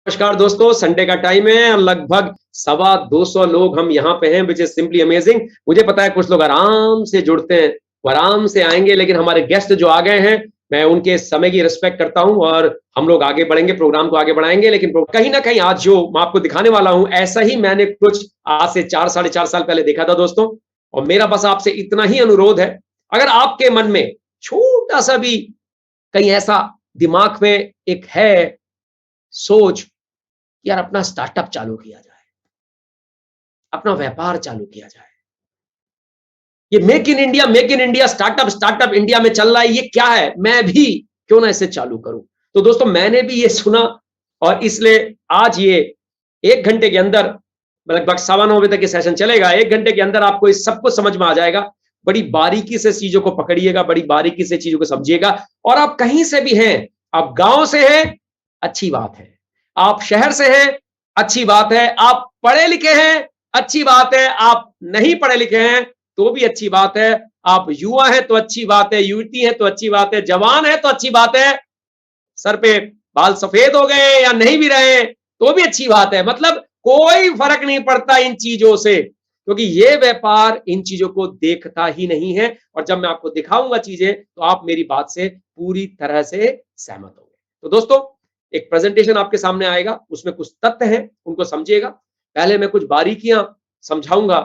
नमस्कार दोस्तों, संडे का टाइम है और लगभग 250 लोग हम यहाँ पे हैं, विच इज सिंपली अमेजिंग। मुझे पता है कुछ लोग आराम से जुड़ते हैं, वो आराम से आएंगे, लेकिन हमारे गेस्ट जो आ गए हैं, मैं उनके समय की रिस्पेक्ट करता हूं और हम लोग आगे बढ़ेंगे, प्रोग्राम को आगे बढ़ाएंगे। लेकिन कहीं ना कहीं आज जो मैं आपको दिखाने वाला हूं, ऐसा ही मैंने कुछ आज से 4 साढ़े 4 साल पहले देखा था दोस्तों। और मेरा बस आपसे इतना ही अनुरोध है, अगर आपके मन में छोटा सा भी कहीं ऐसा दिमाग में एक है सोच, यार अपना स्टार्टअप चालू किया जाए, अपना व्यापार चालू किया जाए, ये make in India startup India में चल रहा है, ये क्या है, मैं भी क्यों ना इसे चालू करूं। तो दोस्तों मैंने भी ये सुना और इसलिए आज ये 1 घंटे के अंदर, लगभग 9:15 तक ये सेशन चलेगा। 1 घंटे के अंदर आपको इस सब कुछ समझ में आ जाएगा। बड़ी बारीकी से चीजों को पकड़िएगा, बड़ी बारीकी से चीजों को समझिएगा। और आप कहीं से भी हैं, आप गांव से हैं, अच्छी बात है, आप शहर से हैं, अच्छी बात है, आप पढ़े लिखे हैं, अच्छी बात है, आप नहीं पढ़े लिखे हैं तो भी अच्छी बात है, आप युवा हैं तो अच्छी बात है, युवती है तो अच्छी बात है, जवान है तो अच्छी बात है, सर पे बाल सफेद हो गए या नहीं भी रहे तो भी अच्छी बात है। मतलब कोई फर्क नहीं पड़ता इन चीजों से, क्योंकि ये व्यापार इन चीजों को देखता ही नहीं है। और जब मैं आपको दिखाऊंगा चीजें तो आप मेरी बात से पूरी तरह से सहमत होंगे। तो दोस्तों एक प्रेजेंटेशन आपके सामने आएगा, उसमें कुछ तथ्य हैं, उनको समझिएगा। पहले मैं कुछ बारीकियां समझाऊंगा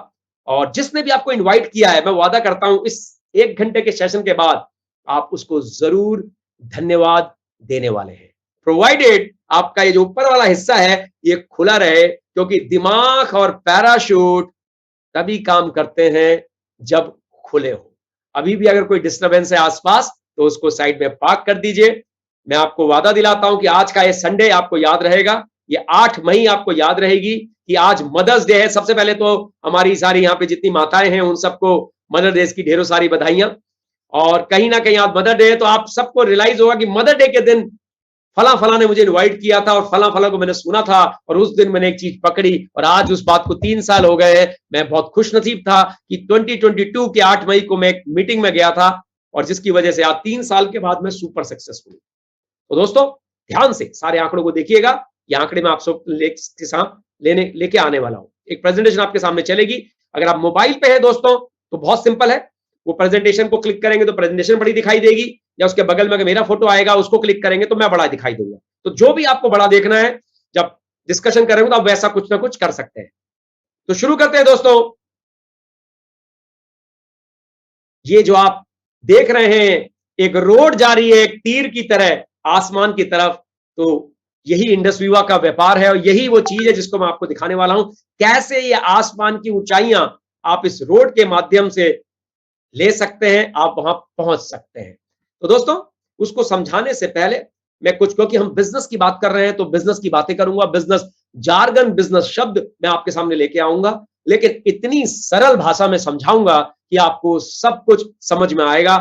और जिसने भी आपको इनवाइट किया है, मैं वादा करता हूं इस 1 घंटे के सेशन के बाद आप उसको जरूर धन्यवाद देने वाले हैं, प्रोवाइडेड आपका ये जो ऊपर वाला हिस्सा है ये खुला रहे, क्योंकि दिमाग और पैराशूट तभी काम करते हैं जब खुले हो। अभी भी अगर कोई डिस्टरबेंस है आसपास तो उसको साइड में पार्क कर दीजिए। मैं आपको वादा दिलाता हूं कि आज का ये संडे आपको याद रहेगा, ये 8 मई आपको याद रहेगी कि आज मदर्स डे है। सबसे पहले तो हमारी सारी यहाँ पे जितनी माताएं हैं उन सबको मदर डे की ढेरों सारी बधाइयां। और कहीं ना कहीं आज मदर डे है तो आप सबको रियलाइज होगा कि मदर डे के दिन फला फला ने मुझे इनवाइट किया था और फला फला को मैंने सुना था और उस दिन मैंने एक चीज पकड़ी और आज उस बात को 3 साल हो गए हैं। मैं बहुत खुशनसीब था कि 2022 के 8 मई को मैं एक मीटिंग में गया था और जिसकी वजह से आज 3 साल के बाद मैं सुपर सक्सेसफुल। तो दोस्तों ध्यान से सारे आंकड़ों को देखिएगा, ये आंकड़े मैं आपको लेके आने वाला हूं। एक प्रेजेंटेशन आपके सामने चलेगी। अगर आप मोबाइल पे है दोस्तों तो बहुत सिंपल है, वो प्रेजेंटेशन को क्लिक करेंगे तो प्रेजेंटेशन बड़ी दिखाई देगी, या उसके बगल में अगर मेरा फोटो आएगा उसको क्लिक करेंगे तो मैं बड़ा दिखाई दूंगा। तो जो भी आपको बड़ा देखना है, जब डिस्कशन करेंगे तो आप वैसा कुछ ना कुछ कर सकते हैं। तो शुरू करते हैं दोस्तों। ये जो आप देख रहे हैं एक रोड जा रही है एक तीर की तरह आसमान की तरफ, तो यही इंडस विवा का व्यापार है और यही वो चीज है जिसको मैं आपको दिखाने वाला हूं, कैसे ये आसमान की ऊंचाइयां आप इस रोड के माध्यम से ले सकते हैं, आप वहां पहुंच सकते हैं। तो दोस्तों उसको समझाने से पहले मैं कुछ, क्योंकि हम बिजनेस की बात कर रहे हैं तो बिजनेस की बातें करूंगा, बिजनेस जार्गन, बिजनेस शब्द मैं आपके सामने लेके आऊंगा, लेकिन इतनी सरल भाषा में समझाऊंगा कि आपको सब कुछ समझ में आएगा।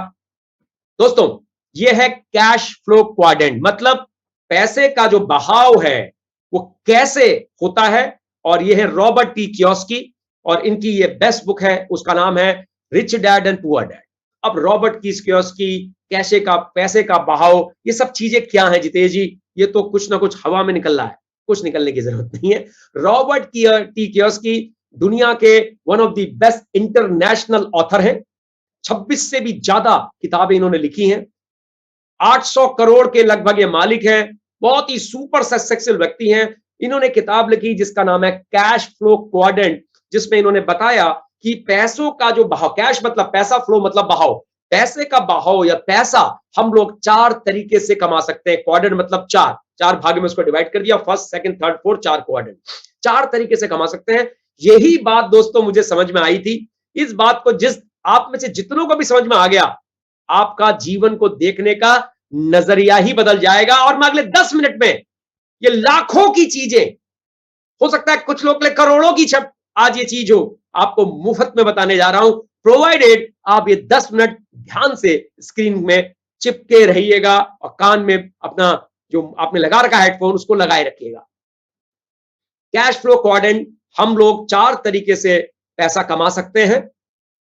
दोस्तों ये है कैश फ्लो क्वाड्रेंट, मतलब पैसे का जो बहाव है वो कैसे होता है। और ये है रॉबर्ट टी कियोस्की और इनकी ये बेस्ट बुक है, उसका नाम है rich dad and poor dad. अब रॉबर्ट कियोस्की, कैसे का पैसे का बहाव, ये सब चीजें क्या है जितेश जी, ये तो कुछ ना कुछ हवा में निकल रहा है, कुछ निकलने की जरूरत नहीं है। रॉबर्ट टी कियोस्की दुनिया के one of the best international author हैं, 26 से भी ज्यादा किताबें इन्होंने लिखी हैं, 800 करोड़ के लगभग ये मालिक हैं, बहुत ही सुपर सक्सेसफुल व्यक्ति हैं। इन्होंने किताब लिखी जिसका नाम है कैश फ्लो क्वाड्रेंट, जिसमें इन्होंने बताया कि पैसों का जो बहाव, कैश मतलब पैसा, फ्लो मतलब बहाव, पैसे का बहाव या पैसा हम लोग 4 तरीके से कमा सकते हैं। क्वाड्रेंट मतलब 4 भाग में उसको डिवाइड कर दिया, first second third fourth, 4 quadrant, 4 तरीके से कमा सकते हैं। यही बात दोस्तों मुझे समझ में आई थी। इस बात को जिस आप में से जितनों को भी समझ में आ गया, आपका जीवन को देखने का नजरिया ही बदल जाएगा। और मैं अगले 10 मिनट में ये लाखों की चीजें, हो सकता है कुछ लोग के लिए करोड़ों की छप आज ये चीज हो, आपको मुफ्त में बताने जा रहा हूं, प्रोवाइडेड आप ये 10 मिनट ध्यान से स्क्रीन में चिपके रहिएगा और कान में अपना जो आपने लगा रखा हेडफोन उसको लगाए रखिएगा। कैश फ्लो क्वाड्रेंट, हम लोग 4 तरीके से पैसा कमा सकते हैं।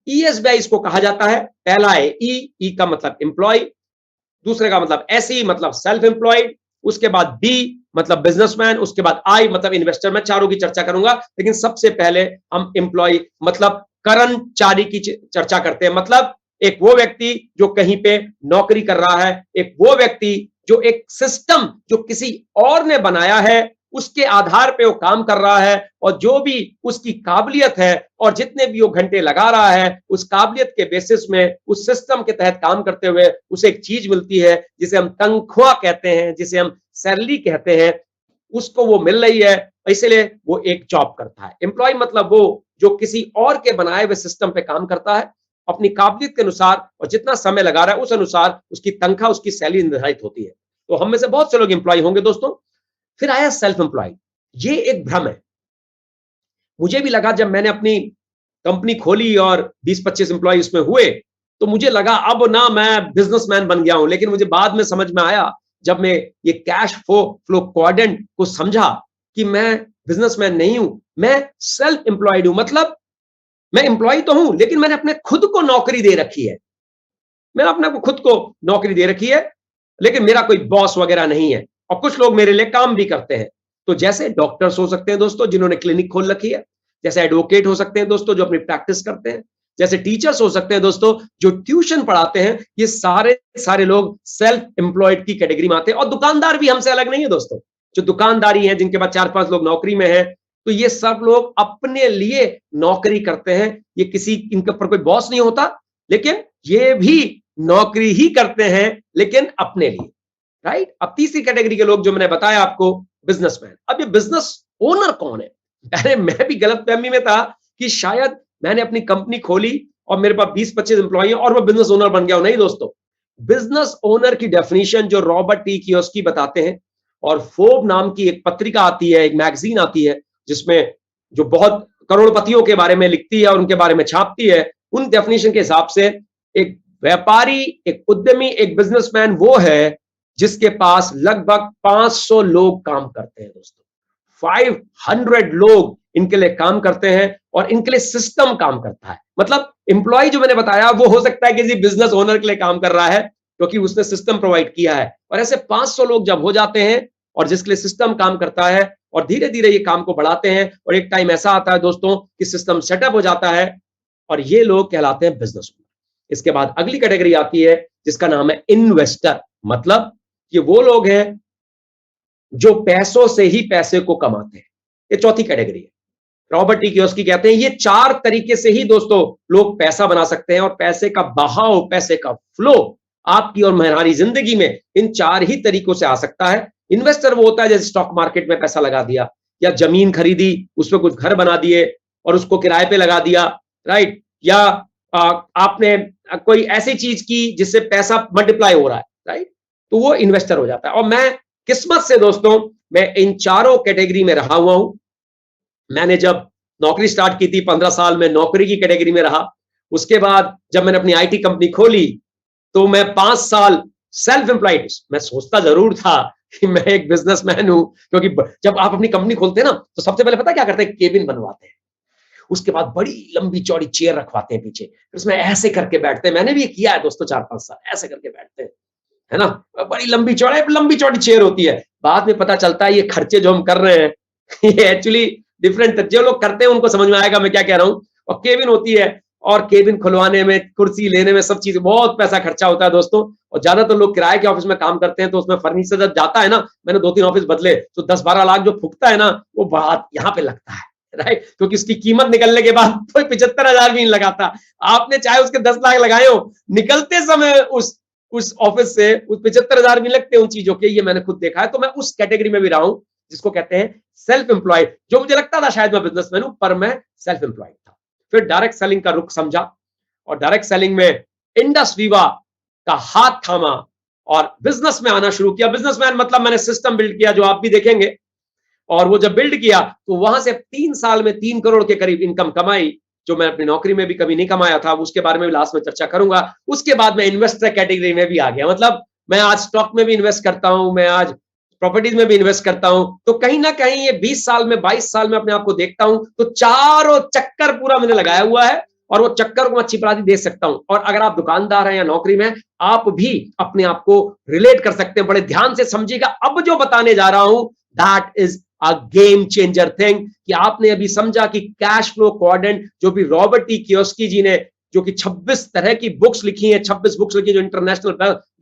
ESBI इसको कहा जाता है। पहला है ई का मतलब एम्प्लॉय, दूसरे का मतलब SE मतलब सेल्फ एम्प्लॉयड, उसके बाद B मतलब बिजनेसमैन, उसके बाद आई मतलब इन्वेस्टर। मैं चारों की चर्चा करूंगा, लेकिन सबसे पहले हम एम्प्लॉय मतलब कर्मचारी की चर्चा करते हैं। मतलब एक वो व्यक्ति जो कहीं पे नौकरी कर रहा है, एक वो व्यक्ति जो एक सिस्टम जो किसी और ने बनाया है उसके आधार पे वो काम कर रहा है, और जो भी उसकी काबिलियत है और जितने भी वो घंटे लगा रहा है उस काबिलियत के बेसिस में उस सिस्टम के तहत काम करते हुए उसे एक चीज मिलती है जिसे हम तनख्वाह कहते हैं, जिसे हम सैलरी कहते हैं, उसको वो मिल रही है, इसलिए वो एक जॉब करता है। एम्प्लॉय मतलब वो जो किसी और के बनाए हुए सिस्टम पे काम करता है अपनी काबिलियत के अनुसार, और जितना समय लगा रहा है उस अनुसार उसकी तनख्वाह, उसकी सैलरी निर्धारित होती है। तो हम में से बहुत से लोग एम्प्लॉय होंगे दोस्तों। फिर आया सेल्फ एम्प्लॉय। ये एक भ्रम है, मुझे भी लगा जब मैंने अपनी कंपनी खोली और 20-25 एम्प्लॉय उसमें हुए, तो मुझे लगा अब ना मैं बिजनेसमैन बन गया हूं। लेकिन मुझे बाद में समझ में आया जब मैं ये कैश फ्लो क्वाड्रेंट को समझा कि मैं बिजनेसमैन नहीं हूं, मैं सेल्फ एम्प्लॉयड हूं। मतलब मैं एम्प्लॉय तो हूं लेकिन मैंने अपने खुद को नौकरी दे रखी है, मैंने अपने को खुद को नौकरी दे रखी है, लेकिन मेरा कोई बॉस वगैरह नहीं है, और कुछ लोग मेरे लिए काम भी करते हैं। तो जैसे डॉक्टर्स हो सकते हैं दोस्तों जिन्होंने क्लिनिक खोल रखी है, जैसे एडवोकेट हो सकते हैं दोस्तों जो अपनी प्रैक्टिस करते हैं, जैसे टीचर्स हो सकते हैं दोस्तों जो ट्यूशन पढ़ाते हैं, ये सारे सारे लोग सेल्फ एम्प्लॉयड की कैटेगरी में आते हैं। और दुकानदार भी हमसे अलग नहीं है दोस्तों, जो दुकानदारी है जिनके पास 4-5 लोग नौकरी में है, तो ये सब लोग अपने लिए नौकरी करते हैं। ये किसी इनके ऊपर कोई बॉस नहीं होता, लेकिन ये भी नौकरी ही करते हैं लेकिन अपने लिए, राइट। अब तीसरी कैटेगरी के लोग जो मैंने बताया आपको, बिजनेसमैन। अब ये बिजनेस ओनर कौन है? अरे मैं भी गलतफहमी में था कि शायद मैंने अपनी कंपनी खोली और मेरे पास 20-25 एम्प्लॉय और मैं बिजनेस ओनर बन गया हूं। नहीं दोस्तों, बिजनेस ओनर की डेफिनेशन जो रॉबर्ट टी कियोस्की बताते हैं, और फोर्ब नाम की एक पत्रिका आती है, एक मैगजीन आती है जिसमें जो बहुत करोड़पतियों के बारे में लिखती है और उनके बारे में छापती है, उन डेफिनेशन के हिसाब से एक व्यापारी, एक उद्यमी, एक बिजनेसमैन वो है जिसके पास लगभग 500 लोग काम करते हैं दोस्तों। 500 लोग इनके लिए काम करते हैं और इनके लिए सिस्टम काम करता है। मतलब एम्प्लॉय जो मैंने बताया वो हो सकता है किसी बिजनेस ओनर के लिए काम कर रहा है क्योंकि उसने सिस्टम प्रोवाइड किया है, और ऐसे 500 लोग जब हो जाते हैं और जिसके लिए सिस्टम काम करता है, और धीरे धीरे ये काम को बढ़ाते हैं, और एक टाइम ऐसा आता है दोस्तों कि सिस्टम सेटअप हो जाता है, और ये लोग कहलाते हैं बिजनेस ओनर। इसके बाद अगली कैटेगरी आती है जिसका नाम है इन्वेस्टर। मतलब ये वो लोग हैं जो पैसों से ही पैसे को कमाते हैं। ये चौथी कैटेगरी है। रॉबर्ट टी कियोस्की कहते हैं ये 4 तरीके से ही दोस्तों लोग पैसा बना सकते हैं, और पैसे का बहाव, पैसे का फ्लो आपकी और हमारी जिंदगी में इन 4 ही तरीकों से आ सकता है। इन्वेस्टर वो होता है जैसे स्टॉक मार्केट में पैसा लगा दिया, या जमीन खरीदी, उसमें कुछ घर बना दिए और उसको किराए पे लगा दिया, राइट। या आपने कोई ऐसी चीज की जिससे पैसा मल्टीप्लाई हो रहा है, राइट, तो वो इन्वेस्टर हो जाता है। और मैं किस्मत से दोस्तों मैं इन चारों कैटेगरी में रहा हुआ हूं। मैंने जब नौकरी स्टार्ट की थी 15 साल में नौकरी की कैटेगरी में रहा। उसके बाद जब मैंने अपनी आईटी कंपनी खोली तो मैं 5 साल सेल्फ एम्प्लॉयड। मैं सोचता जरूर था कि मैं एक बिजनेसमैन हूं, क्योंकि जब आप अपनी कंपनी खोलते हैं ना तो सबसे पहले पता क्या करते हैं, केबिन बनवाते हैं, उसके बाद बड़ी लंबी चौड़ी चेयर रखवाते हैं पीछे, उसमें ऐसे करके बैठते हैं। मैंने भी किया है दोस्तों 4-5 साल ऐसे करके बैठते हैं, है ना, बड़ी लंबी चौड़ी चेयर होती है। बाद में पता चलता है ये खर्चे जो हम कर रहे हैं ये एक्चुअली डिफरेंट, जो लोग करते हैं उनको समझ में आएगा मैं क्या कह रहा हूं। और केबिन होती है, और केबिन खुलवाने में, कुर्सी लेने में, सब चीजें बहुत पैसा खर्चा होता है दोस्तों। और ज्यादातर लोग किराए के ऑफिस में काम करते हैं तो उसमें फर्नीचर जब जाता है ना, मैंने 2-3 ऑफिस बदले, तो 10-12 लाख जो फूकता है ना वो बात यहाँ पे लगता है, राइट, क्योंकि उसकी कीमत निकलने के बाद कोई 75,000 भी नहीं लगाता। आपने चाहे उसके 10 लाख लगाए हो, निकलते समय उस ऑफिस से उस 75,000 भी लगते हैं उन चीजों के। ये मैंने खुद देखा है। तो मैं उस कैटेगरी में भी रहा हूं जिसको कहते हैं सेल्फ एम्प्लॉयड, जो मुझे लगता था शायद मैं बिजनेसमैन हूं, पर मैं सेल्फ एम्प्लॉयड था। फिर डायरेक्ट सेलिंग का रुख समझा, और डायरेक्ट सेलिंग में इंडस वीवा का हाथ थामा और बिजनेस में आना शुरू किया। बिजनेसमैन मतलब मैंने सिस्टम बिल्ड किया जो आप भी देखेंगे, और वो जब बिल्ड किया तो वहां से 3 साल में 3 करोड़ के करीब इनकम कमाई, जो मैं अपनी नौकरी में भी कभी नहीं कमाया था। उसके बारे में भी लास्ट में चर्चा करूंगा। उसके बाद मैं इन्वेस्टर कैटेगरी में भी आ गया। मतलब मैं आज स्टॉक में भी इन्वेस्ट करता हूं, मैं आज प्रॉपर्टीज में भी इन्वेस्ट करता हूं। तो कहीं ना कहीं ये 20 साल में, 22 साल में अपने आप को देखता हूं तो चारों चक्कर पूरा मैंने लगाया हुआ है, और वो चक्कर को मैं अच्छी तरह दे सकता हूं। और अगर आप दुकानदार हैं या नौकरी में, आप भी अपने आप को रिलेट कर सकते हैं। बड़े ध्यान से समझिएगा, अब जो बताने जा रहा हूं that is a game changer thing कि आपने अभी समझा कि कैश फ्लो क्वाड्रेंट, जो भी रॉबर्ट टी कियोस्की जी ने जो कि 26 तरह की बुक्स लिखी हैं, 26 बुक्स लिखी, जो इंटरनेशनल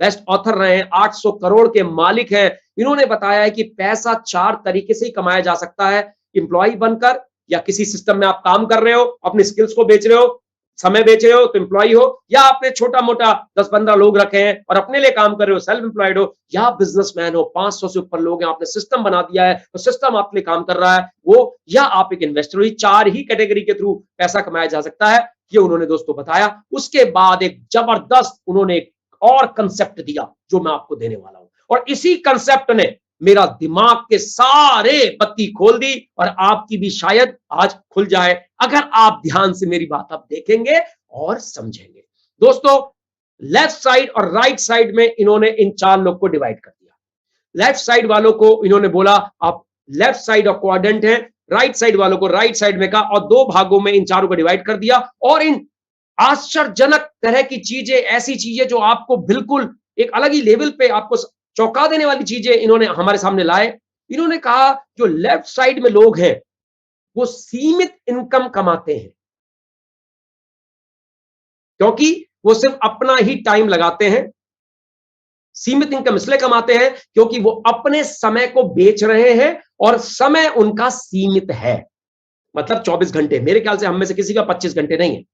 बेस्ट ऑथर रहे हैं, 800 करोड़ के मालिक हैं, इन्होंने बताया है कि पैसा 4 तरीके से ही कमाया जा सकता है। एम्प्लॉय बनकर, या किसी सिस्टम में आप काम कर रहे हो, अपने स्किल्स को बेच रहे हो, समय बेच रहे हो तो एम्प्लॉय हो, या आपने छोटा मोटा 10-15 लोग रखे हैं और अपने लिए काम कर रहे हो, सेल्फ एम्प्लॉयड हो, या बिजनेसमैन हो, 500 से ऊपर लोग हैं, आपने सिस्टम बना दिया है तो सिस्टम आपके लिए काम कर रहा है वो, या आप एक इन्वेस्टर हो। ये 4 ही कैटेगरी के थ्रू पैसा कमाया जा सकता है, ये उन्होंने दोस्तों बताया। उसके बाद एक जबरदस्त उन्होंने एक और कंसेप्ट दिया जो मैं आपको देने वाला हूं, और इसी कंसेप्ट ने मेरा दिमाग के सारे बत्ती खोल दी, और आपकी भी शायद आज खुल जाए अगर आप ध्यान से मेरी बात आप देखेंगे और समझेंगे। दोस्तों, लेफ्ट साइड और राइट साइड में इन्होंने इन 4 लोग को डिवाइड कर दिया। लेफ्ट साइड वालों को इन्होंने बोला आप लेफ्ट साइड ऑफ क्वाड्रेंट है, राइट साइड वालों को राइट साइड में का, और 2 भागों में इन चारों को डिवाइड कर दिया। और इन आश्चर्यजनक तरह की चीजें, ऐसी चीजें जो आपको बिल्कुल एक अलग ही लेवल पे आपको चौंका देने वाली चीजें इन्होंने हमारे सामने लाए। इन्होंने कहा जो लेफ्ट साइड में लोग हैं वो सीमित इनकम कमाते हैं, क्योंकि वो सिर्फ अपना ही टाइम लगाते हैं। सीमित इनकम इसलिए कमाते हैं क्योंकि वो अपने समय को बेच रहे हैं और समय उनका सीमित है, मतलब 24 घंटे। मेरे ख्याल से हम में से किसी का 25 घंटे नहीं है,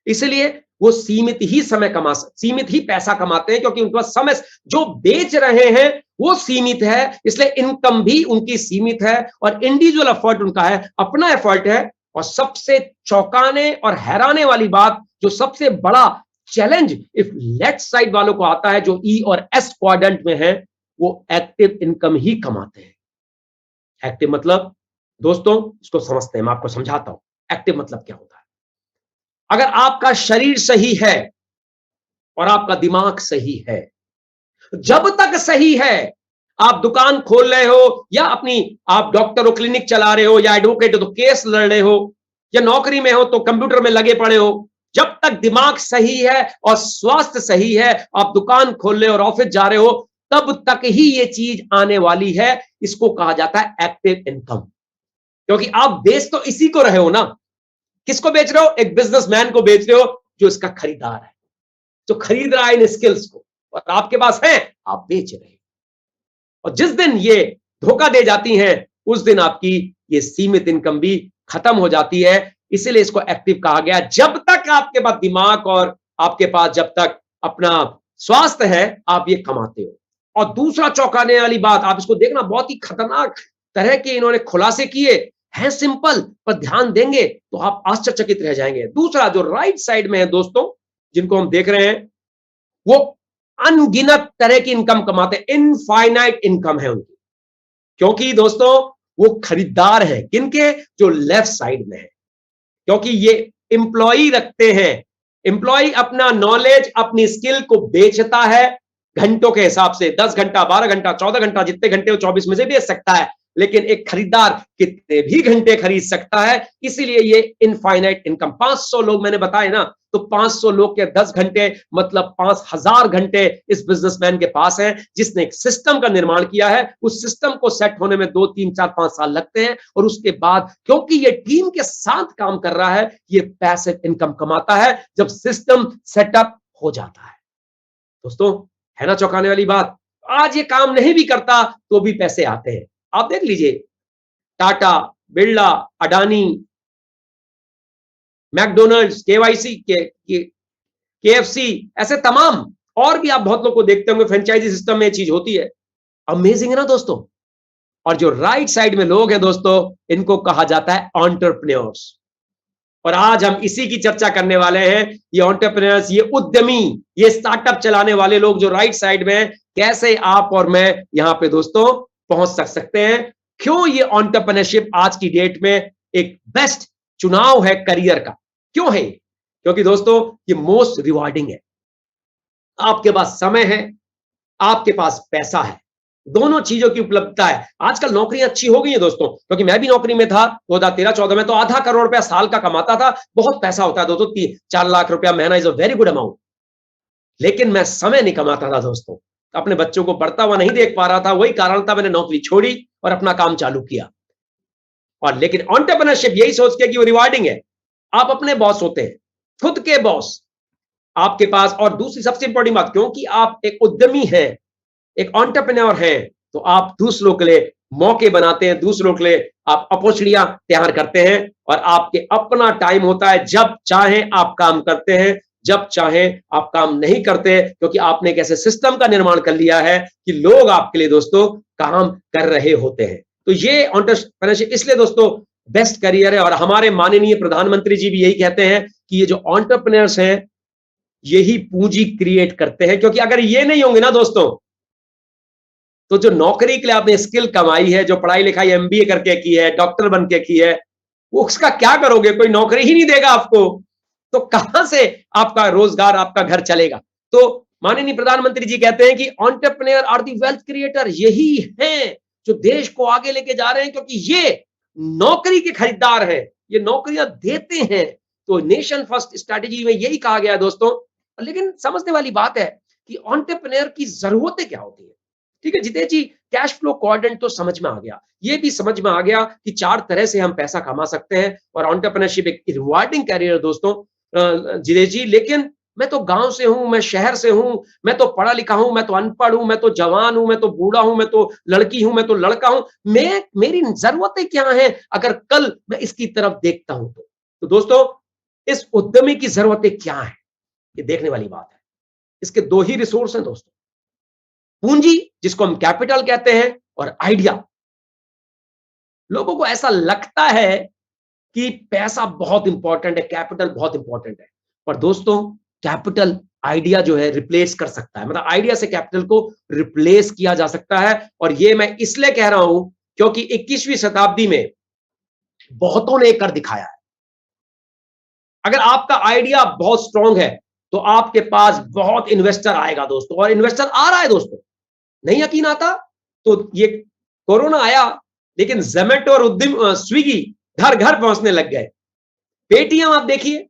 इसलिए वो सीमित ही समय सीमित ही पैसा कमाते हैं, क्योंकि उनके पास समय, जो बेच रहे हैं वो सीमित है, इसलिए इनकम भी उनकी सीमित है, और इंडिविजुअल एफर्ट उनका है, अपना एफर्ट है। और सबसे चौंकाने और हैराने वाली बात, जो सबसे बड़ा चैलेंज इफ लेफ्ट साइड वालों को आता है, जो ई और एस क्वाड्रेंट में है, वो एक्टिव इनकम ही कमाते हैं। एक्टिव मतलब दोस्तों इसको समझते हैं, मैं आपको समझाता हूं एक्टिव मतलब क्या होता है। अगर आपका शरीर सही है और आपका दिमाग सही है, जब तक सही है, आप दुकान खोल रहे हो, या अपनी आप डॉक्टर हो, क्लिनिक चला रहे हो, या एडवोकेट हो तो केस लड़ रहे हो, या नौकरी में हो तो कंप्यूटर में लगे पड़े हो, जब तक दिमाग सही है और स्वास्थ्य सही है, आप दुकान खोल रहे हो और ऑफिस जा रहे हो, तब तक ही ये चीज आने वाली है। इसको कहा जाता है एक्टिव इनकम, क्योंकि आप बेच तो इसी को रहे हो ना। किसको बेच रहे हो? एक बिजनेसमैन को बेच रहे हो, जो इसका खरीदार है, जो खरीद रहा है इन स्किल्स को, और आपके पास है, आप बेच रहे हो। और जिस दिन ये धोखा दे जाती हैं, उस दिन आपकी ये सीमित इनकम भी खत्म हो जाती है। इसीलिए इसको एक्टिव कहा गया। जब तक आपके पास दिमाग और आपके पास जब तक अपना स्वास्थ्य है, आप ये कमाते हो। और दूसरा चौंकाने वाली बात, आप इसको देखना, बहुत ही खतरनाक तरह के इन्होंने खुलासे किए हैं, सिंपल, पर ध्यान देंगे तो आप आश्चर्यचकित रह जाएंगे। दूसरा जो राइट साइड में है दोस्तों, जिनको हम देख रहे हैं, वो अनगिनत तरह की इनकम कमाते हैं, इनफाइनाइट इनकम है उनकी, क्योंकि दोस्तों वो खरीदार है किनके? जो लेफ्ट साइड में है, क्योंकि ये एम्प्लॉई रखते हैं। एम्प्लॉई अपना नॉलेज, अपनी स्किल को बेचता है घंटों के हिसाब से, 10 घंटा, 12 घंटा, 14 घंटा, जितने घंटे वो 24 में से बेच सकता है। लेकिन एक खरीदार कितने भी घंटे खरीद सकता है, इसीलिए ये इनफाइनाइट इनकम। 500 लोग मैंने बताए ना, तो 500 लोग के 10 घंटे मतलब 5000 घंटे इस बिजनेसमैन के पास है, जिसने एक सिस्टम का निर्माण किया है। उस सिस्टम को सेट होने में 2, 3, 4, 5 साल लगते हैं, और उसके बाद क्योंकि ये टीम के साथ काम कर रहा है, ये पैसिव इनकम कमाता है जब सिस्टम सेटअप हो जाता है। दोस्तों, है ना चौंकाने वाली बात? आज ये काम नहीं भी करता तो भी पैसे आते हैं। आप देख लीजिए, Tata, Birla, Adani, McDonald's, KYC, KFC, ऐसे तमाम और भी आप बहुत लोग को देखते होंगे, फ्रेंचाइजी सिस्टम में ये चीज होती है। अमेजिंग है ना दोस्तों? और जो राइट साइड में लोग हैं दोस्तों, इनको कहा जाता है एंटरप्रेन्योर्स। और आज हम इसी की चर्चा करने वाले हैं। ये एंटरप्रेन्योर्स, ये उद्यमी, ये स्टार्टअप चलाने वाले लोग जो राइट साइड में हैं, कैसे आप और मैं यहां पे दोस्तों पहुंच सकते हैं। क्यों ये एंटरप्रेन्योरशिप आज की डेट में एक बेस्ट चुनाव है करियर का? क्यों है? क्योंकि दोस्तों ये मोस्ट रिवार्डिंग है। आपके पास समय है, आपके पास पैसा है, दोनों चीजों की उपलब्धता है। आजकल नौकरियां अच्छी हो गई हैं दोस्तों, क्योंकि मैं भी नौकरी में था 2013-14 में, तो आधा करोड़ रुपया साल का कमाता था। बहुत पैसा होता है दोस्तों, 4 लाख रुपया महीना is a very good amount. लेकिन मैं समय नहीं कमाता था दोस्तों। अपने बच्चों को पढ़ता हुआ नहीं देख पा रहा था, वही कारण था मैंने नौकरी छोड़ी और अपना काम चालू किया। और लेकिन एंटरप्रेन्योरशिप यही सोच के कि वो रिवार्डिंग है, आप अपने बॉस होते हैं, खुद के बॉस आपके पास। और दूसरी सबसे इंपॉर्टेंट बात, क्योंकि आप एक उद्यमी हैं, एक एंटरप्रेन्योर हैं, तो आप दूसरों के लिए मौके बनाते हैं, दूसरों के लिए आप अपॉर्चुनिटियां तैयार करते हैं, और आपके अपना टाइम होता है, जब चाहें आप काम करते हैं, जब चाहें आप काम नहीं करते, क्योंकि आपने एक ऐसे सिस्टम का निर्माण कर लिया है कि लोग आपके लिए दोस्तों काम कर रहे होते हैं। तो ये एंटरप्रेन्योरशिप इसलिए दोस्तों बेस्ट करियर है। और हमारे माननीय प्रधानमंत्री जी भी यही कहते हैं कि ये जो एंटरप्रेन्योर्स हैं यही पूंजी क्रिएट करते हैं, क्योंकि अगर ये नहीं होंगे ना दोस्तों, तो जो नौकरी के लिए आपने स्किल कमाई है, जो पढ़ाई लिखाई एमबीए करके की है, डॉक्टर बन के की है, वो उसका क्या करोगे? कोई नौकरी ही नहीं देगा आपको, तो कहां से आपका रोजगार, आपका घर चलेगा? तो माननीय प्रधानमंत्री जी कहते हैं कि entrepreneur are the wealth creator, यही हैं जो देश को आगे लेके जा रहे हैं, क्योंकि ये नौकरी के खरीदार हैं, ये नौकरियां देते हैं। तो नेशन फर्स्ट स्ट्रैटेजी में यही कहा गया है दोस्तों। लेकिन समझने वाली बात है कि एंटरप्रेन्योर की जरूरतें क्या होती है। ठीक है जितेश जी, कैश फ्लो क्वाड्रेंट तो समझ में आ गया, ये भी समझ में आ गया कि 4 तरह से हम पैसा कमा सकते हैं, और एंटरप्रेन्योरशिप एक रिवार्डिंग कैरियर है दोस्तों। जितेश जी, लेकिन मैं तो गांव से हूं, मैं शहर से हूं, मैं तो पढ़ा लिखा हूं, मैं तो अनपढ़ हूं, मैं तो जवान हूं, मैं तो बूढ़ा हूं, मैं तो लड़की हूं, मैं तो लड़का हूं, मेरी जरूरतें क्या हैं अगर कल मैं इसकी तरफ देखता हूं तो दोस्तों इस उद्यमी की जरूरतें क्या है, ये देखने वाली बात है। इसके 2 ही रिसोर्स हैं दोस्तों, पूंजी जिसको हम कैपिटल कहते हैं, और आइडिया। लोगों को ऐसा लगता है कि पैसा बहुत इंपॉर्टेंट है, कैपिटल बहुत इंपॉर्टेंट है, पर दोस्तों कैपिटल आइडिया जो है रिप्लेस कर सकता है, मतलब आइडिया से कैपिटल को रिप्लेस किया जा सकता है। और ये मैं इसलिए कह रहा हूं क्योंकि 21वीं शताब्दी में बहुतों ने कर दिखाया है। अगर आपका आइडिया बहुत स्ट्रांग है तो आपके पास बहुत इन्वेस्टर आएगा दोस्तों, और इन्वेस्टर आ रहा है दोस्तों। नहीं यकीन आता तो ये कोरोना आया, लेकिन जोमेटो और उद्यम स्विगी घर घर पहुंचने लग गए। पेटीएम आप देखिए,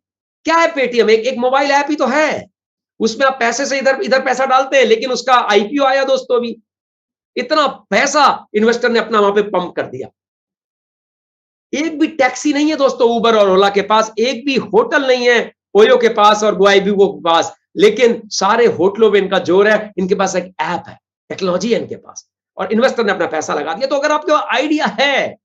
क्या है पेटीएम? एक मोबाइल ऐप ही तो है, उसमें आप पैसे से इधर इधर पैसा डालते हैं, लेकिन उसका आईपीओ आया दोस्तों अभी। इतना पैसा इन्वेस्टर ने अपना वहां पे पंप कर दिया। एक भी टैक्सी नहीं है दोस्तों उबर और ओला के पास, एक भी होटल नहीं है ओयो के पास और गोआईबीबो के पास, लेकिन सारे होटलों में इनका जोर है, इनके पास एक ऐप है, टेक्नोलॉजी है इनके पास, और इन्वेस्टर ने अपना पैसा लगा दिया। तो अगर आपके आइडिया है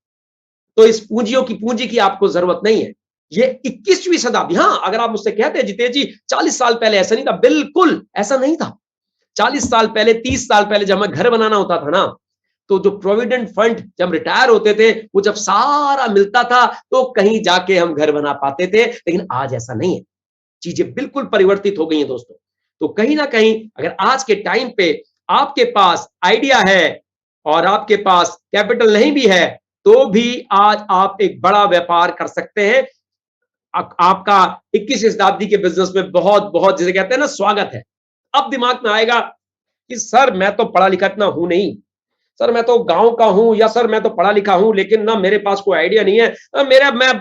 तो इस पूंजी की आपको जरूरत नहीं है। ये 21वीं शताब्दी, हाँ अगर आप मुझसे कहते हैं जितेश जी 40 साल पहले ऐसा नहीं था, बिल्कुल ऐसा नहीं था। 40 साल पहले, 30 साल पहले जब हमें घर बनाना होता था ना, तो जो प्रोविडेंट फंड जब रिटायर होते थे, वो जब सारा मिलता था तो कहीं जाके हम घर बना पाते थे, लेकिन आज ऐसा नहीं है। चीजें बिल्कुल परिवर्तित हो गई हैं दोस्तों। तो कहीं ना कहीं अगर आज के टाइम पे आपके पास आइडिया है और आपके पास कैपिटल नहीं भी है, तो भी आज आप एक बड़ा व्यापार कर सकते हैं। आपका 21वीं शताब्दी के बिजनेस में बहुत बहुत जिसे कहते हैं ना स्वागत है। अब दिमाग में आएगा कि सर मैं तो पढ़ा लिखा इतना हूं नहीं, सर मैं तो गांव का हूं, या सर मैं तो पढ़ा लिखा हूं लेकिन ना मेरे पास कोई आइडिया नहीं है। मैं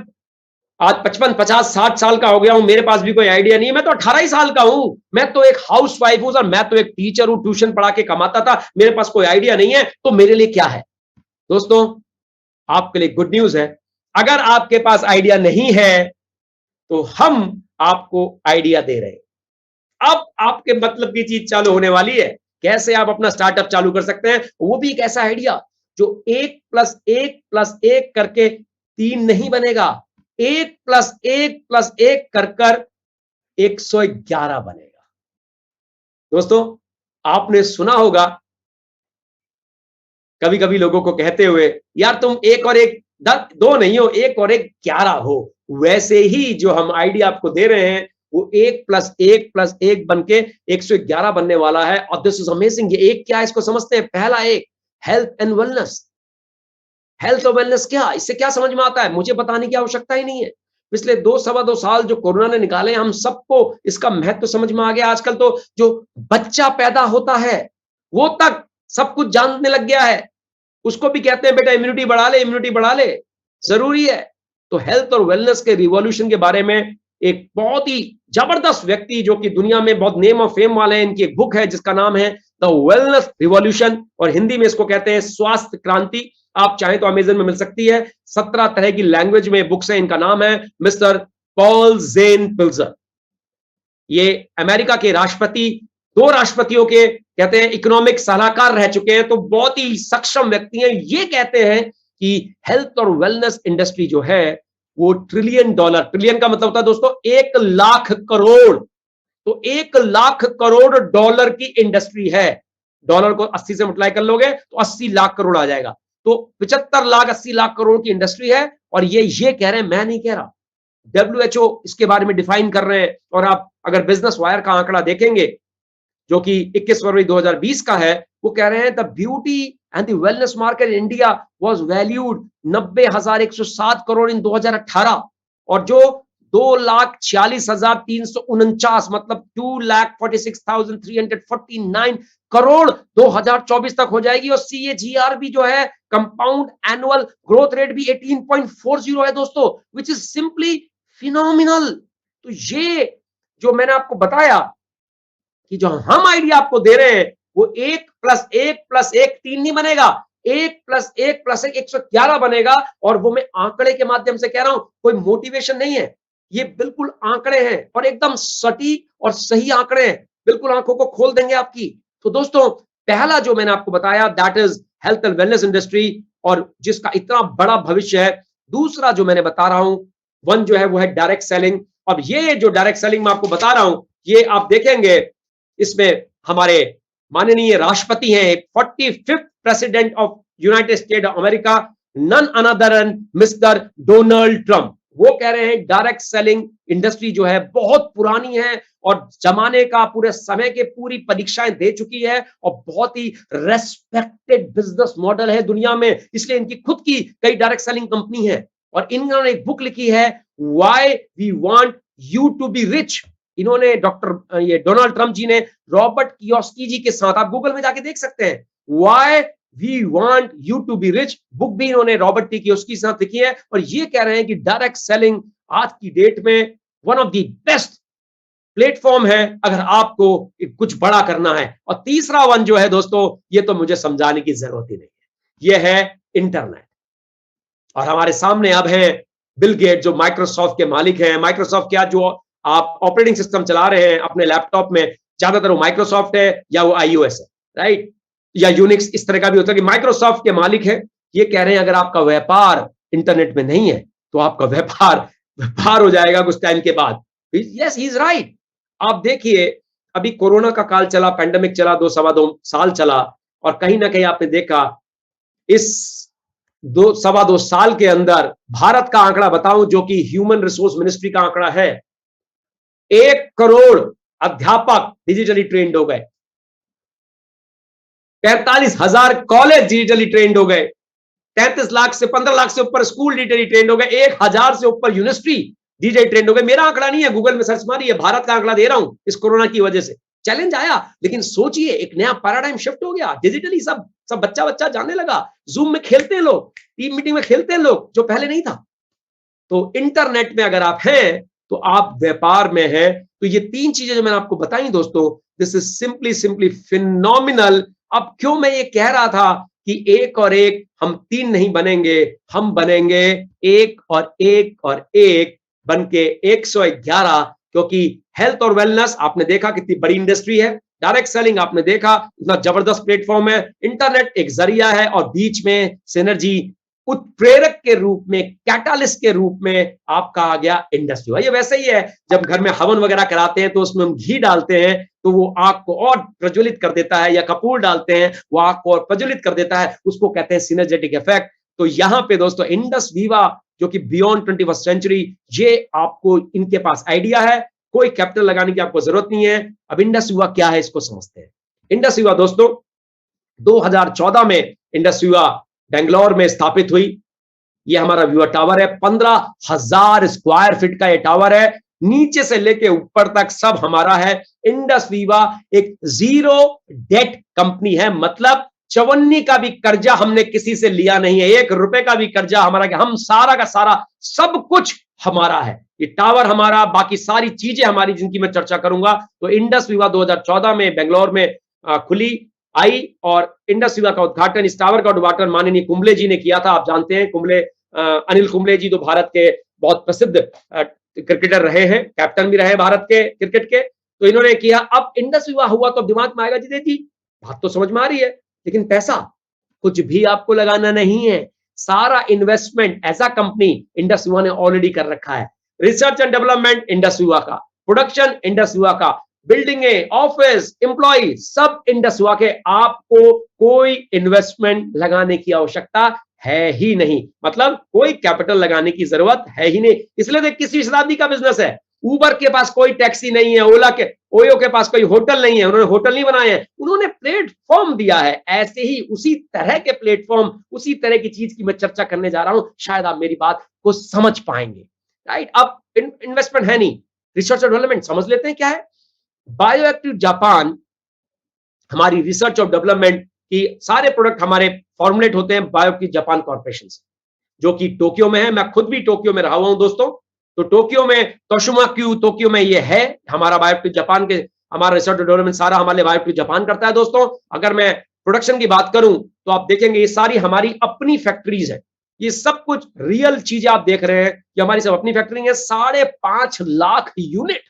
आज 55, 50, 60 साल का हो गया हूं, मेरे पास भी कोई आइडिया नहीं है। मैं तो 18 ही साल का हूं, मैं तो एक हाउस वाइफ हूं सर, मैं तो एक टीचर हूं, ट्यूशन पढ़ा के कमाता था, मेरे पास कोई आइडिया नहीं है, तो मेरे लिए क्या है? दोस्तों आपके लिए गुड न्यूज है, अगर आपके पास आइडिया नहीं है तो हम आपको आइडिया दे रहे हैं। अब आपके मतलब की चीज चालू होने वाली है, कैसे आप अपना स्टार्टअप चालू कर सकते हैं, वो भी एक ऐसा आइडिया जो 1+1+1 करके 3 नहीं बनेगा, 1+1+1 कर 111 बनेगा। दोस्तों आपने सुना होगा कभी कभी लोगों को कहते हुए, यार तुम 1 और 1 2 नहीं हो, 1 और 1 11 हो। वैसे ही जो हम आइडिया आपको दे रहे हैं वो 1+1+1 बन के 111 बनने वाला है। और दिस इज अमेजिंग। ये एक क्या है इसको समझते हैं? पहला एक हेल्थ एंड वेलनेस। हेल्थ और वेलनेस क्या, इससे क्या समझ में आता है? मुझे बताने की आवश्यकता ही नहीं है। पिछले 2 साल जो कोरोना ने निकाले, हम सबको इसका महत्व समझ में आ गया। आजकल तो जो बच्चा पैदा होता है वो तक सब कुछ जानने लग गया है, उसको भी कहते हैं बेटा इम्यूनिटी बढ़ा ले, इम्यूनिटी बढ़ा ले, जरूरी है। तो हेल्थ और वेलनेस के रिवॉल्यूशन के बारे में एक बहुत ही जबरदस्त व्यक्ति जो कि दुनिया में बहुत नेम और फेम वाले हैं, इनकी एक बुक है जिसका नाम है द वेलनेस रिवॉल्यूशन, और हिंदी में इसको कहते हैं स्वास्थ्य क्रांति। आप चाहें तो अमेजन में मिल सकती है। 17 तरह की लैंग्वेज में बुक्स है। इनका नाम है मिस्टर पॉल जेन पिल्जर। ये अमेरिका के राष्ट्रपति, 2 राष्ट्रपतियों के कहते हैं इकोनॉमिक सलाहकार रह चुके हैं, तो बहुत ही सक्षम व्यक्ति हैं। ये कहते हैं कि हेल्थ और वेलनेस इंडस्ट्री जो है वो $1 ट्रिलियन, ट्रिलियन का मतलब होता है दोस्तों 1 लाख करोड़, तो 1 लाख करोड़ डॉलर की इंडस्ट्री है। डॉलर को 80 से मल्टीप्लाई कर लोगे तो 80 लाख करोड़ आ जाएगा। तो 75 लाख 80 लाख करोड़ की इंडस्ट्री है। और ये कह रहे हैं, मैं नहीं कह रहा, WHO इसके बारे में डिफाइन कर रहे हैं। और आप अगर बिजनेस वायर का आंकड़ा देखेंगे जो कि 21 फरवरी 2020 का है, वो कह रहे हैं the beauty and the wellness market in India was valued 90,107 crore in 2018, और जो 2,46,349 मतलब 2,46,349 करोड़ 2024 तक हो जाएगी। और CAGR भी जो है, कंपाउंड एनुअल ग्रोथ रेट भी 18.40 है दोस्तों, विच इज सिंपली फिनोमिनल। तो ये जो मैंने आपको बताया कि जो हम आइडिया आपको दे रहे हैं वो 1 + 1 + 1 3 नहीं बनेगा, 1 + 1 + 1 111 बनेगा। और वो मैं आंकड़े के माध्यम से कह रहा हूं, कोई मोटिवेशन नहीं है, ये बिल्कुल आंकड़े हैं और एकदम सटीक और सही आंकड़े हैं, बिल्कुल आंखों को खोल देंगे आपकी। तो दोस्तों, पहला जो मैंने आपको बताया that is health and wellness industry, और जिसका इतना बड़ा भविष्य है। दूसरा जो मैंने बता रहा हूं वन जो है वो है डायरेक्ट सेलिंग। अब ये जो डायरेक्ट सेलिंग मैं आपको बता रहा हूं, ये आप देखेंगे इसमें हमारे माननीय राष्ट्रपति हैं, 45th president of United State of America, none other than Mister Donald Trump. वो कह रहे हैं डायरेक्ट सेलिंग इंडस्ट्री जो है बहुत पुरानी है और जमाने का पूरे समय के पूरी परीक्षाएं दे चुकी है और बहुत ही रेस्पेक्टेड बिजनेस मॉडल है दुनिया में। इसलिए इनकी खुद की कई डायरेक्ट सेलिंग कंपनी है और इन्होंने एक बुक लिखी है, why we want you to be rich. इन्होंने डॉक्टर ये डोनाल्ड ट्रंप जी ने रॉबर्ट कियोस्की जी के साथ, आप गूगल में जाके देख सकते हैं, why we want you to be rich, book भी इन्होंने रॉबर्ट टी कियोस्की के साथ लिखी है। और ये कह रहे हैं कि डायरेक्ट सेलिंग आज की डेट में one of the best platform है अगर आपको कुछ बड़ा करना है। और तीसरा वन जो है दोस्तों, ये तो मुझे समझाने की जरूरत ही नहीं है, ये है इंटरनेट। और हमारे सामने अब है बिल गेट जो माइक्रोसॉफ्ट के मालिक हैं। माइक्रोसॉफ्ट क्या, जो आप ऑपरेटिंग सिस्टम चला रहे हैं अपने लैपटॉप में, ज्यादातर वो माइक्रोसॉफ्ट है या वो iOS है, राइट, या यूनिक्स, इस तरह का भी होता है कि माइक्रोसॉफ्ट के मालिक है। ये कह रहे हैं अगर आपका व्यापार इंटरनेट में नहीं है तो आपका व्यापार हो जाएगा कुछ टाइम के बाद। Yes, he is right. आप देखिए, अभी कोरोना का काल चला, पैंडेमिक चला, 2-2.25 साल चला, और कहीं ना कहीं आपने देखा इस 2-2.25 साल के अंदर भारत का आंकड़ा बताऊं जो कि ह्यूमन रिसोर्स मिनिस्ट्री का आंकड़ा है, 1 करोड़ अध्यापक डिजिटली ट्रेंड हो गए, 45,000 कॉलेज डिजिटली ट्रेंड हो गए, 33 लाख से 15 लाख से ऊपर स्कूल डिजिटली ट्रेंड हो गए, 1,000 से ऊपर यूनिवर्सिटी डिजिटली ट्रेंड हो गए। मेरा आंकड़ा नहीं है, गूगल में सर्च मारिए, भारत का आंकड़ा दे रहा हूं। इस कोरोना की वजह से चैलेंज आया, लेकिन सोचिए एक नया पैराडाइम शिफ्ट हो गया, डिजिटली सब बच्चा जानने लगा, जूम में खेलते हैं लोग, टीम मीटिंग में खेलते हैं लोग, जो पहले नहीं था। तो इंटरनेट में अगर आप हैं तो आप व्यापार में हैं। तो ये 3 चीजें जो मैंने आपको बताई दोस्तों, दिस इज सिंपली फिनोमिनल। अब क्यों मैं ये कह रहा था कि 1 और 1 हम 3 नहीं बनेंगे, हम बनेंगे 1 और 1 और 1 बन के 111, क्योंकि हेल्थ और वेलनेस आपने देखा कितनी बड़ी इंडस्ट्री है, डायरेक्ट सेलिंग आपने देखा इतना जबरदस्त प्लेटफॉर्म है, इंटरनेट एक जरिया है और बीच में सिनर्जी उत्प्रेरक के रूप में, कैटालिस्ट के रूप में आपका आ गया इंडस्ट्री। ये वैसे ही है, जब घर में हवन वगैरह कराते हैं तो उसमें हम घी डालते हैं तो वो आग को और प्रज्वलित कर देता है, या कपूर डालते हैं वो आग को और प्रज्वलित कर देता है, उसको कहते हैं सिनर्जेटिक इफेक्ट। तो यहां पे दोस्तों इंडस वीवा जो कि बियॉन्ड 21st सेंचुरी, ये आपको इनके पास आइडिया है, कोई कैपिटल लगाने की आपको जरूरत नहीं है। अब इंडस वीवा क्या है इसको समझते हैं। इंडस वीवा दोस्तों 2014 में इंडस वीवा बेंगलोर में स्थापित हुई। ये हमारा व्यूअर टावर है, 15,000 स्क्वायर फीट का ये टावर है, नीचे से लेके ऊपर तक सब हमारा है। इंडस वीवा एक जीरो डेट कंपनी है, मतलब 54 का भी कर्जा हमने किसी से लिया नहीं है, 1 रुपए का भी कर्जा हमारा, हम सारा का सारा सब कुछ हमारा है। ये टावर हमारा, बाकी सारी चीजें हमारी, जिनकी मैं चर्चा करूंगा। तो इंडस वीवा 2014 में बेंगलोर में खुली आई और इंडस विवा का उद्घाटन, इस टावर का उद्घाटन माननीय कुंबले जी ने किया था। आप जानते हैं कुंबले, अनिल कुंबले जी तो भारत के बहुत प्रसिद्ध क्रिकेटर रहे हैं, कैप्टन भी रहे भारत के क्रिकेट के, तो इन्होंने किया। अब इंडस विवा हुआ तो दिमाग में आएगा जी बात तो समझ में आ रही है, लेकिन पैसा कुछ भी आपको लगाना नहीं है, सारा investment as a company Indus Viva ने ऑलरेडी कर रखा है। रिसर्च एंड डेवलपमेंट इंडस विवा का, प्रोडक्शन इंडस विवा का, बिल्डिंगे, ऑफिस, एम्प्लॉय सब इंडस विवा के। आपको कोई इन्वेस्टमेंट लगाने की आवश्यकता है ही नहीं, मतलब कोई कैपिटल लगाने की जरूरत है ही नहीं। इसलिए तो 21वीं शताब्दी का बिजनेस है। उबर के पास कोई टैक्सी नहीं है, ओला के, ओयो के पास कोई होटल नहीं है, उन्होंने होटल नहीं बनाए हैं, उन्होंने प्लेटफॉर्म दिया है। ऐसे ही उसी तरह के प्लेटफॉर्म, उसी तरह की चीज की मैं चर्चा करने जा रहा हूं, शायद आप मेरी बात को समझ पाएंगे। राइट, अब इन्वेस्टमेंट है नहीं, रिसर्च और डेवलपमेंट समझ लेते हैं क्या है। बायोएक्टिव जापान हमारी रिसर्च और डेवलपमेंट की सारे प्रोडक्ट हमारे फॉर्मुलेट होते हैं बायोएक्टिव जापान कॉर्पोरेशन से, जो कि टोक्यो में है। मैं खुद भी टोक्यो में रहा हुआ हूं दोस्तों, तो टोक्यो में तोशिमा क्यू टोक्यो में ये है हमारा बायोएक्टिव जापान के, हमारा रिसर्च और डेवलपमेंट सारा हमारे बायोएक्टिव जापान करता है दोस्तों। अगर मैं प्रोडक्शन की बात करूं तो आप देखेंगे ये सारी हमारी अपनी फैक्ट्रीज है, ये सब कुछ रियल चीजें आप देख रहे हैं, ये हमारी सब अपनी फैक्ट्री है। 5.5 लाख यूनिट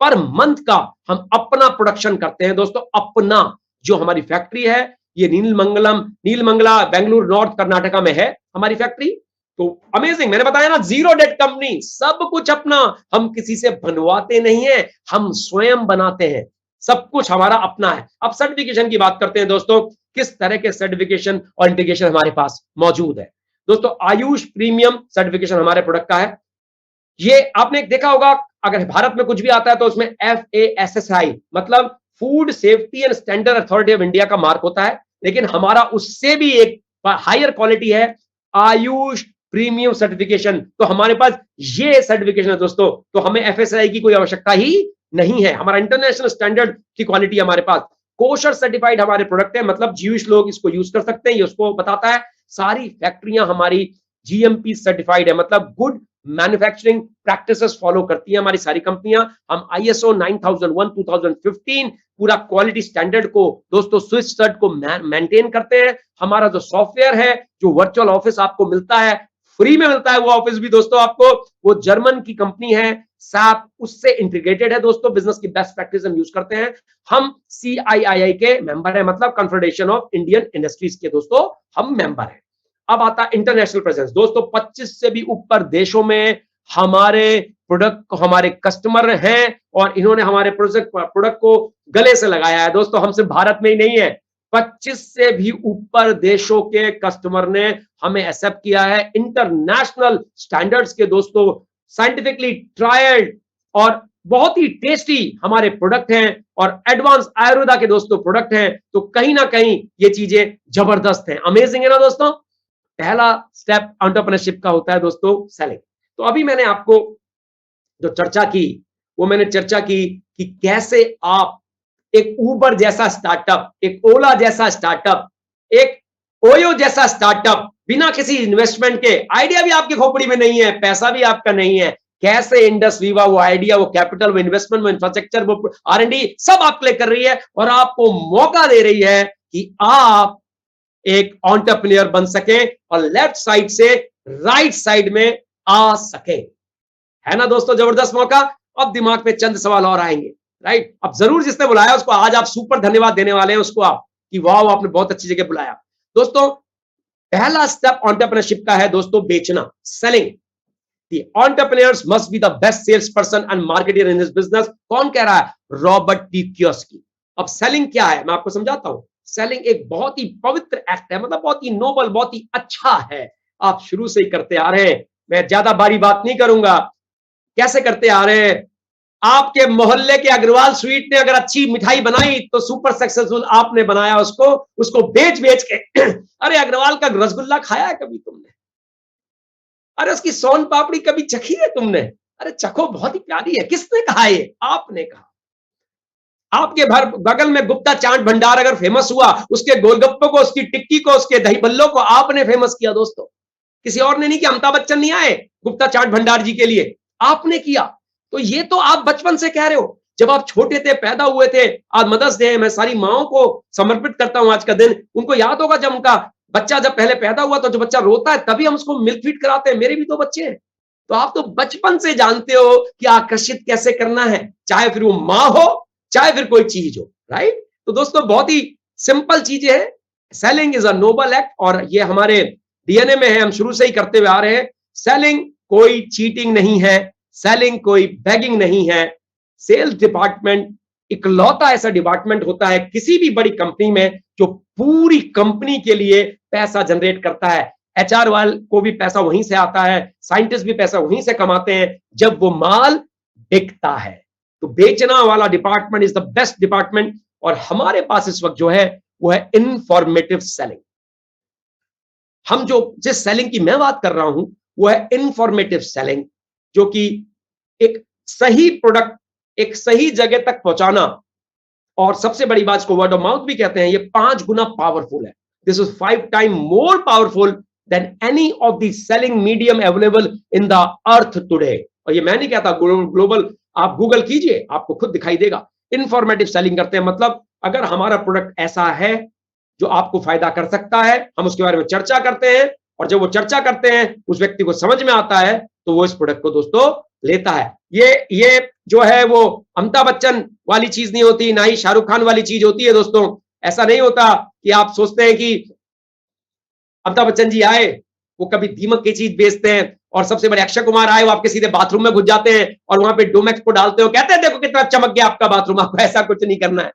पर मंथ का हम अपना प्रोडक्शन करते हैं दोस्तों, अपना। जो हमारी फैक्ट्री है ये नीलमंगला बेंगलुरु नॉर्थ कर्नाटका में है हमारी फैक्ट्री। तो अमेजिंग, मैंने बताया ना, जीरो डेट कंपनी, सब कुछ अपना, हम किसी से बनवाते नहीं है, हम स्वयं बनाते हैं, सब कुछ हमारा अपना है। अब सर्टिफिकेशन की बात करते हैं दोस्तों, किस तरह के सर्टिफिकेशन और इंटीग्रेशन हमारे पास मौजूद है दोस्तों। आयुष प्रीमियम सर्टिफिकेशन हमारे प्रोडक्ट का है। ये आपने देखा होगा, अगर भारत में कुछ भी आता है तो उसमें FASSI मतलब food safety and standard authority of India का मार्क होता है, लेकिन हमारा उससे भी एक हायर क्वालिटी है, आयुष प्रीमियम सर्टिफिकेशन। तो हमारे पास ये सर्टिफिकेशन है दोस्तों, तो हमें FSSAI की कोई आवश्यकता ही नहीं है, हमारा इंटरनेशनल स्टैंडर्ड की क्वालिटी हमारे पास। कोशर सर्टिफाइड हमारे प्रोडक्ट है, मतलब जीविश लोग इसको यूज कर सकते हैं, ये उसको बताता है। सारी फैक्ट्रियां हमारी GMP सर्टिफाइड है, मतलब गुड मैन्युफैक्चरिंग प्रैक्टिसेस फॉलो करती हैं हमारी सारी कंपनियां। हम ISO 9001 2015 पूरा क्वालिटी स्टैंडर्ड को दोस्तों, स्विस सर्ट को मेंटेन करते हैं। हमारा जो सॉफ्टवेयर है, जो वर्चुअल ऑफिस आपको मिलता है, फ्री में मिलता है वो ऑफिस भी दोस्तों आपको, वो जर्मन की कंपनी है SAP, उससे इंटीग्रेटेड है दोस्तों। बिजनेस की बेस्ट प्रैक्टिस हम यूज करते हैं। हम CII के मेंबर है, मतलब कॉन्फेडरेशन ऑफ इंडियन इंडस्ट्रीज के दोस्तों हम मेंबर हैं। अब आता है इंटरनेशनल प्रेजेंस दोस्तों, 25 से भी ऊपर देशों में हमारे प्रोडक्ट, हमारे कस्टमर हैं, और इन्होंने हमारे प्रोडक्ट को गले से लगाया है दोस्तों। हम सिर्फ भारत में ही नहीं है, 25 से भी ऊपर देशों के कस्टमर ने हमें एक्सेप्ट किया है। इंटरनेशनल स्टैंडर्ड्स के दोस्तों, साइंटिफिकली ट्रायल्ड और बहुत ही टेस्टी हमारे प्रोडक्ट हैं, और एडवांस आयुर्वेदा के दोस्तों प्रोडक्ट हैं। तो कहीं ना कहीं ये चीजें जबरदस्त हैं, अमेजिंग है ना दोस्तों। पहला स्टेप एंटरप्रेन्योरशिप का होता है दोस्तों सेलिंग। तो अभी मैंने आपको जो चर्चा की, वो मैंने चर्चा की कि कैसे आप एक उबर जैसा स्टार्टअप, एक ओला जैसा स्टार्टअप, एक ओयो जैसा स्टार्टअप, बिना किसी इन्वेस्टमेंट के, आइडिया भी आपकी खोपड़ी में नहीं है, पैसा भी आपका नहीं है, कैसे इंडस विवा वो आइडिया, वो कैपिटल, वो इन्वेस्टमेंट, वो इंफ्रास्ट्रक्चर, वो R&D सब आप प्ले कर रही है, और आपको मौका दे रही है कि आप एक एंटरप्रेन्योर बन सके और लेफ्ट साइड से राइट साइड में आ सके। है ना दोस्तों जबरदस्त मौका। अब दिमाग में चंद सवाल और आएंगे, राइट। अब जरूर जिसने बुलाया उसको आज आप सुपर धन्यवाद देने वाले हैं उसको, आप कि वाह आपने बहुत अच्छी जगह बुलाया दोस्तों। पहला स्टेप एंटरप्रेन्योरशिप का है दोस्तों, बेचना, selling. The entrepreneurs must be the best salesperson and marketer in this business। कौन कह रहा है? Robert T Kiyosaki. अब सेलिंग क्या है मैं आपको समझाता हूं। सेलिंग एक बहुत ही पवित्र एक्ट है, मतलब बहुत ही नोबल, बहुत ही अच्छा है, आप शुरू से ही करते आ रहे हैं। मैं ज्यादा बारी बात नहीं करूंगा, कैसे करते आ रहे हैं। आपके मोहल्ले के अग्रवाल स्वीट ने अगर अच्छी मिठाई बनाई तो सुपर सक्सेसफुल आपने बनाया उसको बेच बेच के। अरे अग्रवाल का रसगुल्ला खाया है कभी तुमने? अरे उसकी सोन पापड़ी कभी चखी है तुमने? अरे चखो, बहुत ही प्यारी है। किसने कहा? ये आपने कहा। आपके बगल में गुप्ता चाट भंडार अगर फेमस हुआ, उसके गोलगप्पों को, उसकी टिक्की को, उसके दही बल्लों को आपने फेमस किया दोस्तों, किसी और ने नहीं किया। अमिताभ बच्चन नहीं आए गुप्ता चाट भंडार जी के लिए, आपने किया। तो ये तो आप बचपन से कह रहे हो, जब आप छोटे थे, पैदा हुए थे, आज मदर्स डे है, मैं सारी माओं को समर्पित करता हूं आज का दिन। उनको याद होगा जब उनका बच्चा जब पहले पैदा हुआ तो जो बच्चा रोता है तभी हम उसको मिल्क फीड कराते हैं। मेरे भी 2 बच्चे हैं, तो आप तो बचपन से जानते हो कि आकर्षित कैसे करना है, चाहे फिर वो माँ हो चाहे फिर कोई चीज हो, राइट। तो दोस्तों बहुत ही सिंपल चीजें हैं। Selling is a Nobel act और ये हमारे डीएनए में है, हम शुरू से ही करते हुए आ रहे हैं। सेलिंग कोई चीटिंग नहीं है, सेलिंग कोई बैगिंग नहीं है। सेल्स डिपार्टमेंट इकलौता ऐसा डिपार्टमेंट होता है किसी भी बड़ी कंपनी में जो पूरी कंपनी के लिए पैसा जनरेट करता है। एचआर वाले को भी पैसा वहीं से आता है, साइंटिस्ट भी पैसा वहीं से कमाते हैं जब वो माल बिकता है। तो बेचना वाला department is the best department. और हमारे पास इस वक्त जो है वो है इंफॉर्मेटिव सेलिंग। हम जो जिस सेलिंग की मैं बात कर रहा हूं वो है इंफॉर्मेटिव सेलिंग, जो कि एक सही प्रोडक्ट एक सही जगह तक पहुंचाना। और सबसे बड़ी बात को वर्ड ऑफ माउथ भी कहते हैं, ये 5 गुना पावरफुल है। This is 5 time more powerful than any of the selling medium available in the earth today. और ये मैं नहीं कहता, ग्लोबल आप गूगल कीजिए आपको खुद दिखाई देगा। इंफॉर्मेटिव सेलिंग करते हैं मतलब अगर हमारा प्रोडक्ट ऐसा है जो आपको फायदा कर सकता है, हम उसके बारे में चर्चा करते हैं, और जब वो चर्चा करते हैं उस व्यक्ति को समझ में आता है तो वो इस प्रोडक्ट को दोस्तों लेता है। ये जो है वो अमिताभ बच्चन वाली चीज नहीं होती, ना ही शाहरुख खान वाली चीज होती है दोस्तों। ऐसा नहीं होता कि आप सोचते हैं कि अमिताभ बच्चन जी आए वो कभी दीमक की चीज बेचते हैं, और सबसे बड़े अक्षय कुमार आए वो आपके सीधे बाथरूम में घुस जाते हैं और वहां पे डोमेक्स को डालते हो, कहते हैं देखो कितना चमक गया आपका बाथरूम। आपको ऐसा कुछ नहीं करना है।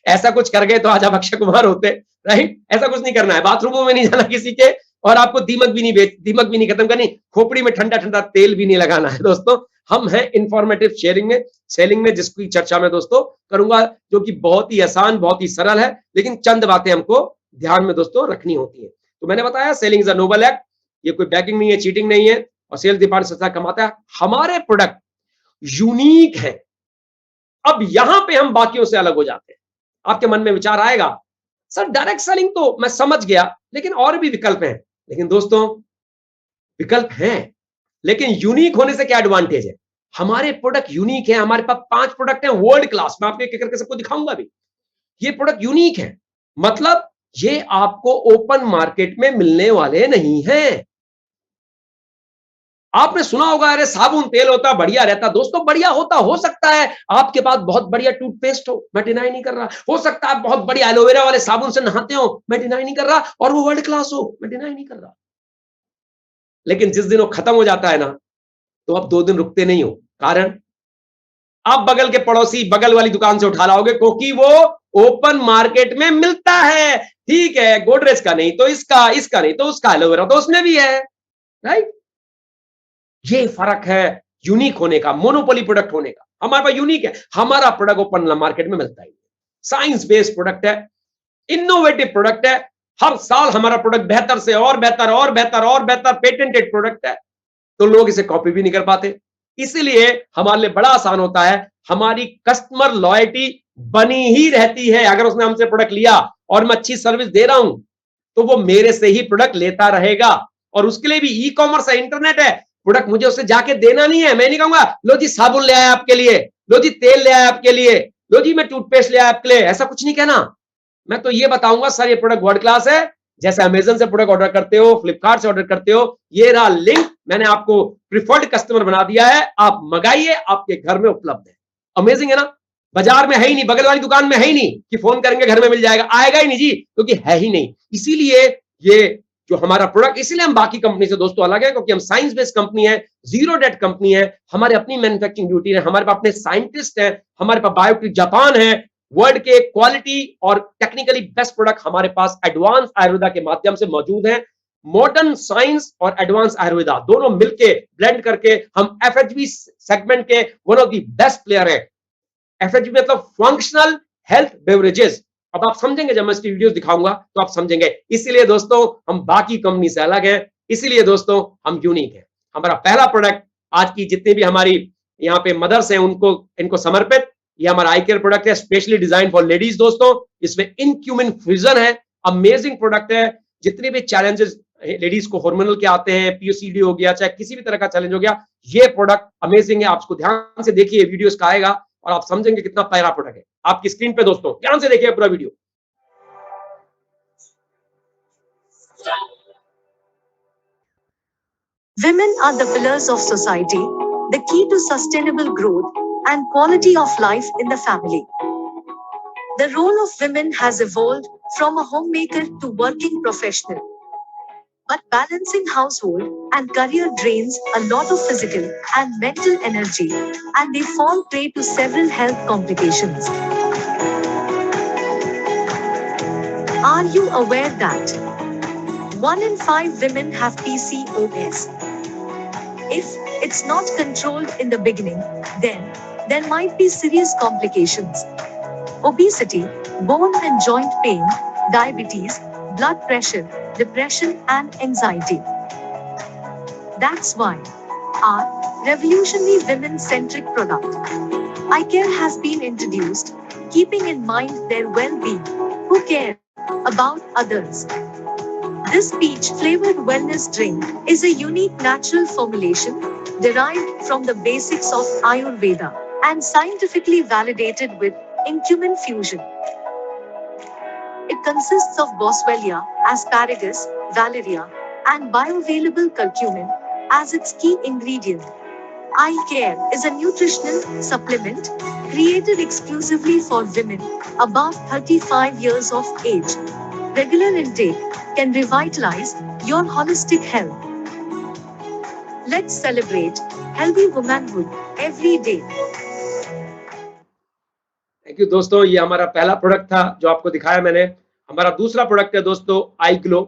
ऐसा कुछ कर गए तो आज आप अक्षय कुमार होते, राइट। ऐसा कुछ नहीं करना है, बाथरूमों में नहीं जाना किसी के, और आपको दीमक भी नहीं खत्म करनी, खोपड़ी में ठंडा ठंडा तेल भी नहीं लगाना है दोस्तों। हम हैं इंफॉर्मेटिव सेलिंग में जिसकी चर्चा में दोस्तों करूंगा, जो कि बहुत ही आसान बहुत ही सरल है, लेकिन चंद बातें हमको ध्यान में दोस्तों रखनी होती है। तो मैंने बताया selling is a Nobel act, ये कोई बैगिंग नहीं है, चीटिंग नहीं है, और सेल्स डिपार्टमेंट सस्ता कमाता है। हमारे प्रोडक्ट यूनिक है। अब यहां पे हम बाकियों से अलग हो जाते हैं। आपके मन में विचार आएगा सर डायरेक्ट सेलिंग तो मैं समझ गया, लेकिन और भी विकल्प हैं। लेकिन दोस्तों विकल्प हैं, लेकिन यूनिक होने से क्या एडवांटेज है? हमारे प्रोडक्ट यूनिक है, हमारे पास 5 प्रोडक्ट हैं वर्ल्ड क्लास। मैं आपको एक करके सबको दिखाऊंगा भी। ये प्रोडक्ट यूनिक है मतलब ये आपको ओपन मार्केट में मिलने वाले नहीं हैं। आपने सुना होगा अरे साबुन तेल होता बढ़िया रहता। दोस्तों बढ़िया होता हो सकता है, आपके पास बहुत बढ़िया टूथपेस्ट हो, मैं डिनाई नहीं कर रहा। हो सकता है बहुत बढ़िया एलोवेरा वाले साबुन से नहाते हो, मैं डिनाई नहीं कर रहा, और वो वर्ल्ड क्लास हो, मैं डिनाई नहीं कर रहा। लेकिन जिस दिन वो खत्म हो जाता है ना, तो अब 2 दिन रुकते नहीं हो। कारण आप बगल के पड़ोसी बगल वाली दुकान से उठा लाओगे, क्योंकि वो ओपन मार्केट में मिलता है। ठीक है, गोदरेज का नहीं तो इसका नहीं तो उसका, एलोवेरा तो उसमें भी है, राइट। ये फर्क है यूनिक होने का, मोनोपोली प्रोडक्ट होने का। हमारे पास यूनिक है, हमारा प्रोडक्ट ओपन मार्केट में मिलता ही। साइंस बेस्ड प्रोडक्ट है, इनोवेटिव प्रोडक्ट है। हर साल हमारा प्रोडक्ट बेहतर से और बेहतर और बेहतर और बेहतर पेटेंटेड प्रोडक्ट है, तो लोग इसे कॉपी भी नहीं कर पाते। इसीलिए हमारे लिए बड़ा आसान होता है, हमारी कस्टमर लॉयल्टी बनी ही रहती है। अगर उसने हमसे प्रोडक्ट लिया और मैं अच्छी सर्विस दे रहा हूं तो वो मेरे से ही प्रोडक्ट लेता रहेगा। और उसके लिए भी ई कॉमर्स है, इंटरनेट है, प्रोडक्ट मुझे उससे जाके देना नहीं है। मैं नहीं कहूंगा लो जी साबुन ले आया आपके लिए, लो जी तेल ले आया आपके लिए, लो जी मैं टूथपेस्ट ले आया आपके लिए, ऐसा कुछ नहीं कहना। मैं तो ये बताऊंगा सर ये प्रोडक्ट वर्ल्ड क्लास है। जैसे अमेजन से प्रोडक्ट ऑर्डर करते हो, फ्लिपकार्ट से ऑर्डर करते हो, ये रहा लिंक, मैंने आपको प्रिफर्ड कस्टमर बना दिया है, आप मंगाइए, आपके घर में उपलब्ध है। अमेजिंग है ना। बाजार में है ही नहीं, बगल वाली दुकान में है ही नहीं कि फोन करेंगे घर में मिल जाएगा, आएगा ही नहीं जी, क्योंकि है ही नहीं। इसीलिए ये जो हमारा प्रोडक्ट, इसीलिए हम बाकी कंपनी से दोस्तों अलग है, क्योंकि हम साइंस बेस्ड कंपनी है, जीरो डेट कंपनी है, हमारे अपनी मैन्युफैक्चरिंग ड्यूटी है, हमारे पास अपने साइंटिस्ट हैं, हमारे पास बायोटेक जापान है। वर्ल्ड के क्वालिटी और टेक्निकली बेस्ट प्रोडक्ट हमारे पास एडवांस आयुर्वेदा के माध्यम से मौजूद है। मॉडर्न साइंस और एडवांस आयुर्वेदा दोनों मिलके ब्लेंड करके हम एफएचबी सेगमेंट के one of the best player है। एफएचबी मतलब फंक्शनल हेल्थ बेवरेजेस। अब आप समझेंगे, जब मैं इसकी वीडियोस दिखाऊंगा तो आप समझेंगे। इसीलिए दोस्तों हम बाकी कंपनी से अलग हैं, इसीलिए दोस्तों हम यूनिक हैं। हमारा पहला प्रोडक्ट आज की जितनी भी हमारी यहाँ पे मदर्स हैं उनको इनको समर्पित, ये हमारा आई केयर प्रोडक्ट है, स्पेशली डिजाइन फॉर लेडीज दोस्तों। इसमें इनक्यूमिन फ्यूजन है, अमेजिंग प्रोडक्ट है। जितने भी चैलेंजेस लेडीज को हार्मोनल के आते हैं, पीओसीडी हो गया, चाहे किसी भी तरह का चैलेंज हो गया, ये प्रोडक्ट अमेजिंग है। आपको ध्यान से देखिए, वीडियोस का आएगा, और आप समझेंगे कितना प्यारा प्रोडक्ट है। आपकी स्क्रीन पे दोस्तों ध्यान से देखिए पूरा video. Women are the pillars of society, the key to sustainable growth and quality of life in the family. The role of women has evolved from a homemaker to working professional. But balancing household and career drains a lot of physical and mental energy, and they fall prey to several health complications. Are you aware that 1 in 5 women have PCOS? If it's not controlled in the beginning, then there might be serious complications. Obesity, bone and joint pain, diabetes, blood pressure, depression, and anxiety. That's why our revolutionary women-centric product, iCare, has been introduced, keeping in mind their well-being, who care about others. This peach-flavored wellness drink is a unique natural formulation derived from the basics of Ayurveda and scientifically validated with Incumin fusion. It consists of Boswellia, asparagus, valeria, and bioavailable curcumin as its key ingredient. iCare is a nutritional supplement created exclusively for women above 35 years of age. Regular intake can revitalize your holistic health. Let's celebrate healthy womanhood every day. Thank you दोस्तों, ये हमारा पहला product था जो आपको दिखाया मैंने। हमारा दूसरा प्रोडक्ट है दोस्तों आई ग्लो।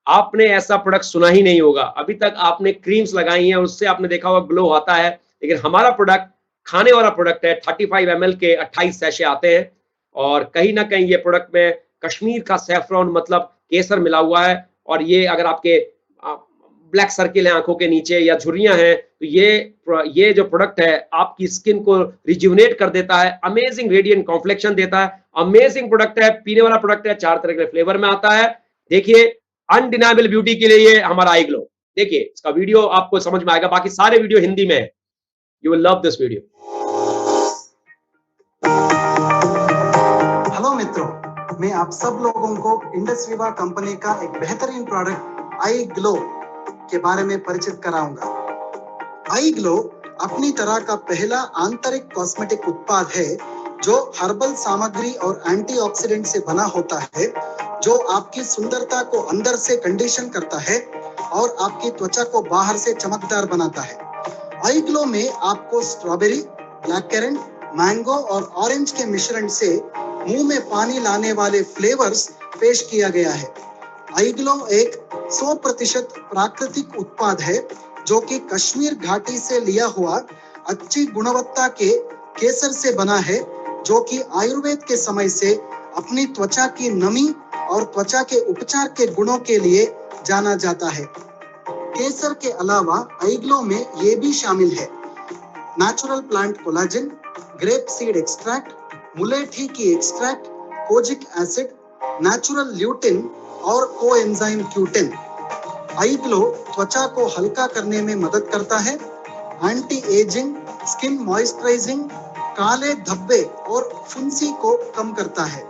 आपने ऐसा प्रोडक्ट सुना ही नहीं होगा, अभी तक आपने क्रीम्स लगाई हैं उससे आपने देखा होगा ग्लो आता है, लेकिन हमारा प्रोडक्ट खाने वाला प्रोडक्ट है। 35 ml के 28 सैशे आते हैं और कहीं ना कहीं ये प्रोडक्ट में कश्मीर का सैफरॉन मतलब केसर मिला हुआ है। और ये अगर आपके ब्लैक सर्किल है आंखों के नीचे या झुर्रियां हैं तो ये जो प्रोडक्ट है आपकी स्किन को रिजुवनेट कर देता है, अमेजिंग रेडिएंट कॉम्प्लेक्शन देता है। अमेजिंग प्रोडक्ट है, पीने वाला प्रोडक्ट है, 4 तरह के फ्लेवर में आता है। देखिए अनडिनाइबल ब्यूटी के लिए ये हमारा आई ग्लो। देखिए इसका वीडियो आपको समझ में आएगा, बाकी सारे वीडियो हिंदी में है। You will love this video. Hello मित्रों, मैं आप सब लोगों को इंडस विवा कंपनी का एक बेहतरीन प्रोडक्ट आई ग्लो के बारे में परिचित कराऊंगा। आई ग्लो अपनी तरह का पहला आंतरिक कॉस्मेटिक उत्पाद है जो हर्बल सामग्री और एंटीऑक्सीडेंट से बना होता है, जो आपकी सुंदरता को अंदर से कंडीशन करता है और आपकी त्वचा को बाहर से चमकदार बनाता है। आई ग्लो में आपको स्ट्रॉबेरी, ब्लैक करेंट, मैंगो और ऑरेंज के मिश्रण से मुंह में पानी लाने वाले फ्लेवर्स पेश किया गया है। आई ग्लो एक 100% प्राकृतिक उत्पाद है जो कि कश्मीर घाटी से लिया हुआ अच्छी गुणवत्ता के केसर से बना है, जो कि आयुर्वेद के समय से अपनी त्वचा की नमी और त्वचा के उपचार के गुणों के लिए जाना जाता है। केसर के अलावा आई ग्लो में ये भी शामिल है natural plant collagen, grape seed extract, मुलेठी की extract, kojic acid, natural lutein और कोएंजाइम क्यूटिन। आई ग्लो त्वचा को हल्का करने में मदद करता है, एंटी एजिंग, स्किन मॉइस्चराइजिंग, काले धब्बे और फुंसी को कम करता है।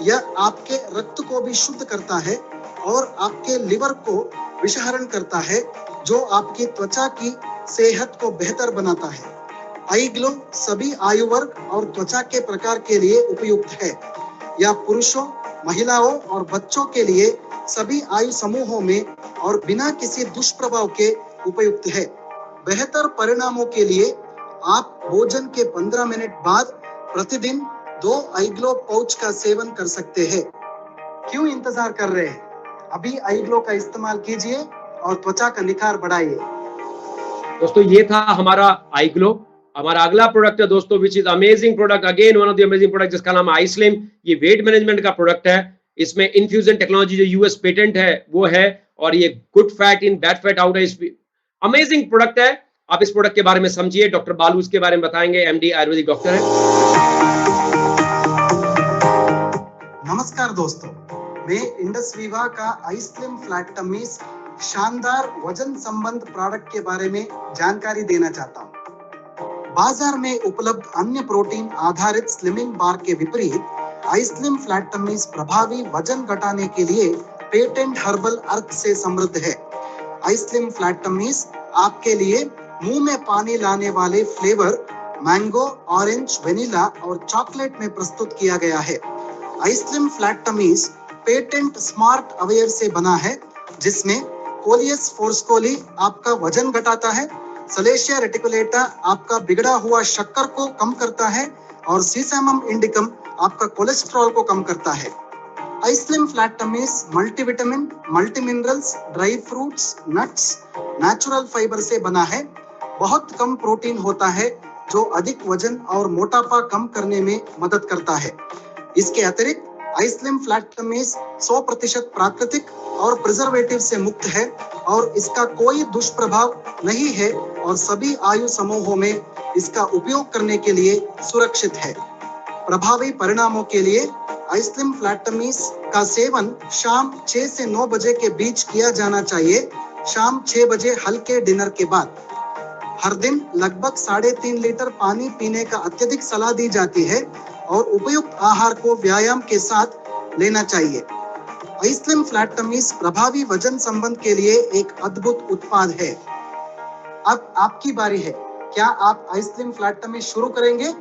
यह आपके रक्त को भी शुद्ध करता है और आपके लिवर को विषहरण करता है, जो आपकी त्वचा की सेहत को बेहतर बनाता है। आई ग्लो सभी आयु वर्ग और त्वचा के प्रकार के लिए उपयुक्त है। यह पुरुषों, महिलाओं और बच्चों के लिए सभी आयु समूहों में और बिना किसी दुष्प्रभाव के उपयुक्त है। बेहतर परिणामों के लिए आप भोजन के 15 मिनट बाद प्रतिदिन 2 आई ग्लो पाउच का सेवन कर सकते हैं। क्यों इंतजार कर रहे हैं? अभी आई ग्लो का इस्तेमाल कीजिए और त्वचा का निखार बढ़ाइए। दोस्तों ये था हमारा आई ग्लो। हमारा अगला प्रोडक्ट है दोस्तों which is amazing product, again one of the amazing product, जिसका नाम है आई स्लिम। ये वेट मैनेजमेंट का प्रोडक्ट है। इसमें इन्फ्यूजन टेक्नोलॉजी जो यूएस पेटेंट है वो है, और ये good fat in bad fat out है। अमेजिंग प्रोडक्ट है। आप इस प्रोडक्ट के बारे में समझिए, डॉक्टर बालू इसके बारे में बताएंगे, एमडी आयुर्वेदिक डॉक्टर है। नमस्कार दोस्तों, मैं इंडस विवा का आई स्लिम फ्लैट टमीज शानदार वजन संबंध प्रोडक्ट के बारे में जानकारी देना चाहता हूँ। बाजार में उपलब्ध अन्य प्रोटीन आधारित स्लिमिंग बार के विपरीत आईस्लिम फ्लैट टमीज प्रभावी वजन घटाने के लिए पेटेंट हर्बल अर्क से समृद्ध है। आईस्लिम फ्लैट टमीज आपके लिए मुंह में पानी लाने वाले फ्लेवर मैंगो, ऑरेंज, वेनिला और चॉकलेट में प्रस्तुत किया गया है। ISlim flat टमीज patent smart aware से बना है, जिसमें कोलियस फोर्स्कोली आपका वजन घटाता है, सलेशिया रेटिकुलेटा आपका बिगड़ा हुआ शक्कर को कम करता है और सीसैमम इंडिकम आपका कोलेस्ट्रॉल को कम करता है। ISlim flat tummies multivitamin, multi minerals, dry fruits, nuts, natural fibre से बना है। बहुत कम प्रोटीन होता है जो अधिक वजन और मोटापा कम करने में मदद करता है। इसके अतिरिक्त आईस्लिम फ्लैट टमीज 100% प्राकृतिक और प्रिजर्वेटिव से मुक्त है और इसका कोई दुष्प्रभाव नहीं है और सभी आयु समूहों में इसका उपयोग करने के लिए सुरक्षित है। प्रभावी परिणामों के लिए आईस्लिम फ्लैट टमीज का सेवन शाम 6 से 9 बजे के बीच किया जाना चाहिए, शाम 6 बजे हल्के डिनर के बाद। हर दिन लगभग 3.5 लीटर पानी पीने का अत्यधिक सलाह दी जाती है और उपयुक्त आहार को व्यायाम के साथ लेना चाहिए। आईस्लिम फ्लैट टमीज प्रभावी वजन संबंध के लिए एक अद्भुत उत्पाद है। अब आपकी बारी है, क्या आप आईस्लिम फ्लैट टमीज शुरू करेंगे?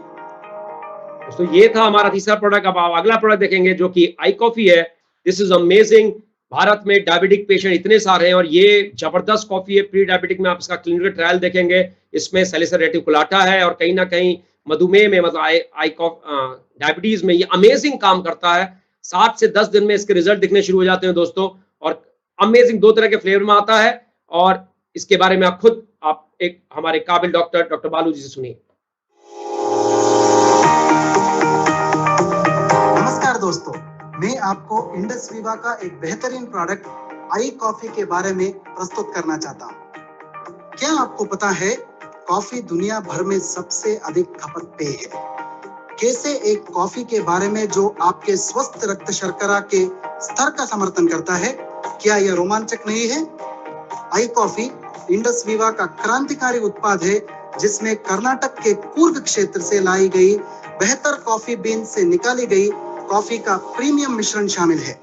तो ये था हमारा तीसरा प्रोडक्ट। अब आप अगला प्रोडक्ट देखेंगे जो कि आई कॉफी है। This is amazing. भारत में डायबिटिक पेशेंट इतने सारे हैं और ये जबरदस्त कॉफी है। प्री डायबिटिक में आप इसका क्लिनिकल ट्रायल देखेंगे, इसमें सैलिसिलिक रेटिकुलाटा है और कहीं ना कहीं मधुमेह में मतलब डायबिटीज में ये अमेजिंग काम करता है। 7 से 10 दिन में इसके रिजल्ट दिखने शुरू हो जाते हैं दोस्तों, और अमेजिंग 2 तरह के फ्लेवर में आता है। और इसके बारे में आप एक हमारे काबिल डॉक्टर बालू जी से सुनिए। नमस्कार दोस्तों, मैं आपको इंडसविवा का एक बेहतरीन प्रोडक्ट आई कॉफी के बारे में प्रस्तुत करना चाहता हूँ। क्या आपको पता है कॉफी दुनिया भर में सबसे अधिक खपत पेय है? कैसे एक कॉफी के बारे में जो आपके स्वस्थ रक्त शर्करा के स्तर का समर्थन करता है, क्या यह रोमांचक नहीं है? आई कॉफी इंडसविवा का क्रांतिकारी उत्पाद है, जिसमें कर्नाटक के कूर्ग क्षेत्र से लाई गई बेहतर कॉफी बीन से निकाली गई कॉफी का प्रीमियम मिश्रण शामिल है।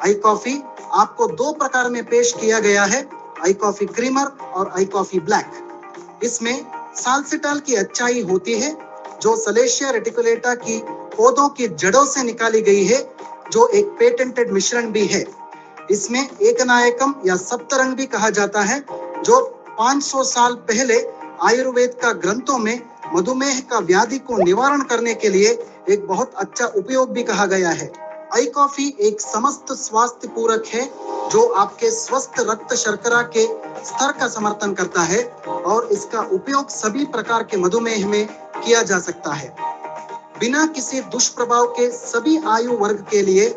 आई कॉफी आपको 2 प्रकार में पेश किया गया है, आई कॉफी क्रीमर और आई कॉफी ब्लैक। इसमें साल्सिटाल की अच्छाई होती है, जो सलेशिया रेटिकुलेटा की पौधों की जड़ों से निकाली गई है, जो एक पेटेंटेड मिश्रण भी है। इसमें एकनायकम या सप्तरंग भी कहा जाता है, जो 500 साल पहले आयुर्वेद का ग्रंथों में मधुमेह का व्याधि को निवारण करने के लिए एक बहुत अच्छा उपयोग भी कहा गया है। आई कॉफी एक समस्त स्वास्थ्य पूरक है, जो आपके स्वस्थ रक्त शर्करा के स्तर का समर्थन करता है और इसका उपयोग सभी प्रकार के मधुमेह में किया जा सकता है। बिना किसी दुष्प्रभाव के सभी आयु वर्ग के लिए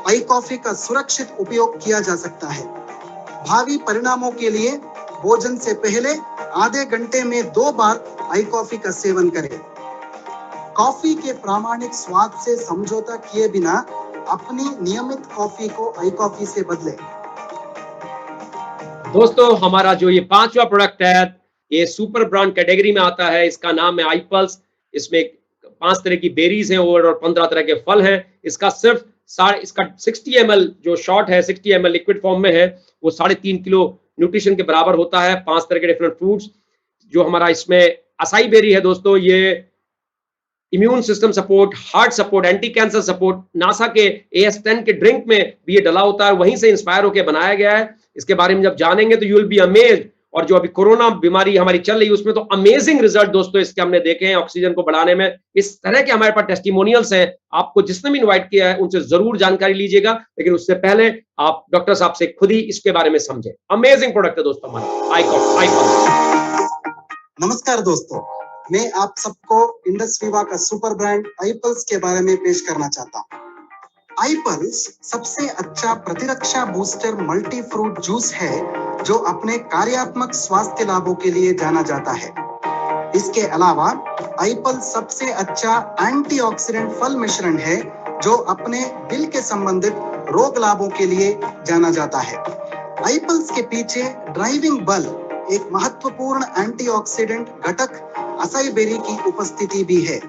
आई कॉफी का सुरक्षित उपयोग किया जा सकता है। भावी परिणामों के लिए भोजन से पहले आधे घंटे में 2 बार आई कॉफी का सेवन करें। कॉफी के प्रामाणिक स्वाद से समझौता किए बिना अपनी नियमित कॉफी को आई कॉफी से बदलें। दोस्तों, हमारा जो ये 5वां प्रोडक्ट है, ये सुपर ब्रांड कैटेगरी में आता है। इसका नाम है आई पल्स। इसमें 5 तरह की बेरीज हैं और 15 तरह के फल हैं। इसका 60 ml जो शॉट है, 60 ml लिक्विड फॉर्म में है, वो 3.5 किलो न्यूट्रिशन के बराबर होता है। 5 तरह के डिफरेंट फ्रूट्स जो हमारा इसमें असाई बेरी है दोस्तों, ये immune system support, heart support, anti cancer support, NASA के AS10 के ड्रिंक में भी ये डला होता है, वहीं से इंस्पायर होकर बनाया गया है। इसके बारे में जब जानेंगे तो यू विल बी अमेज्ड। और जो अभी कोरोना बीमारी हमारी चल रही है, उसमें तो अमेजिंग रिजल्ट दोस्तों इसके हमने देखे हैं ऑक्सीजन को बढ़ाने में। इस तरह के हमारे पास टेस्टिमोनियल्स हैं। आपको जिसने भी इनवाइट किया है उनसे जरूर जानकारी लीजिएगा, लेकिन उससे पहले आप डॉक्टर साहब से खुद ही इसके बारे में समझें। अमेजिंग प्रोडक्ट है दोस्तों हमारा आई कॉफी। नमस्कार दोस्तों, मैं आप सबको इंडसविवा का सुपर ब्रांड आई पल्स के बारे में पेश करना चाहता हूँ। आई पल्स सबसे अच्छा प्रतिरक्षा बूस्टर मल्टी फ्रूट जूस है, जो अपने कार्यात्मक स्वास्थ्य लाभों के लिए जाना जाता है। इसके अलावा आई पल्स सबसे अच्छा एंटीऑक्सीडेंट फल मिश्रण है, जो अपने दिल के संबंधित रोग लाभों के लिए जाना जाता है। आई पल्स के पीछे ड्राइविंग बल एक महत्वपूर्ण एंटीऑक्सीडेंट घटक असाई बेरी की उपस्थिति भी है।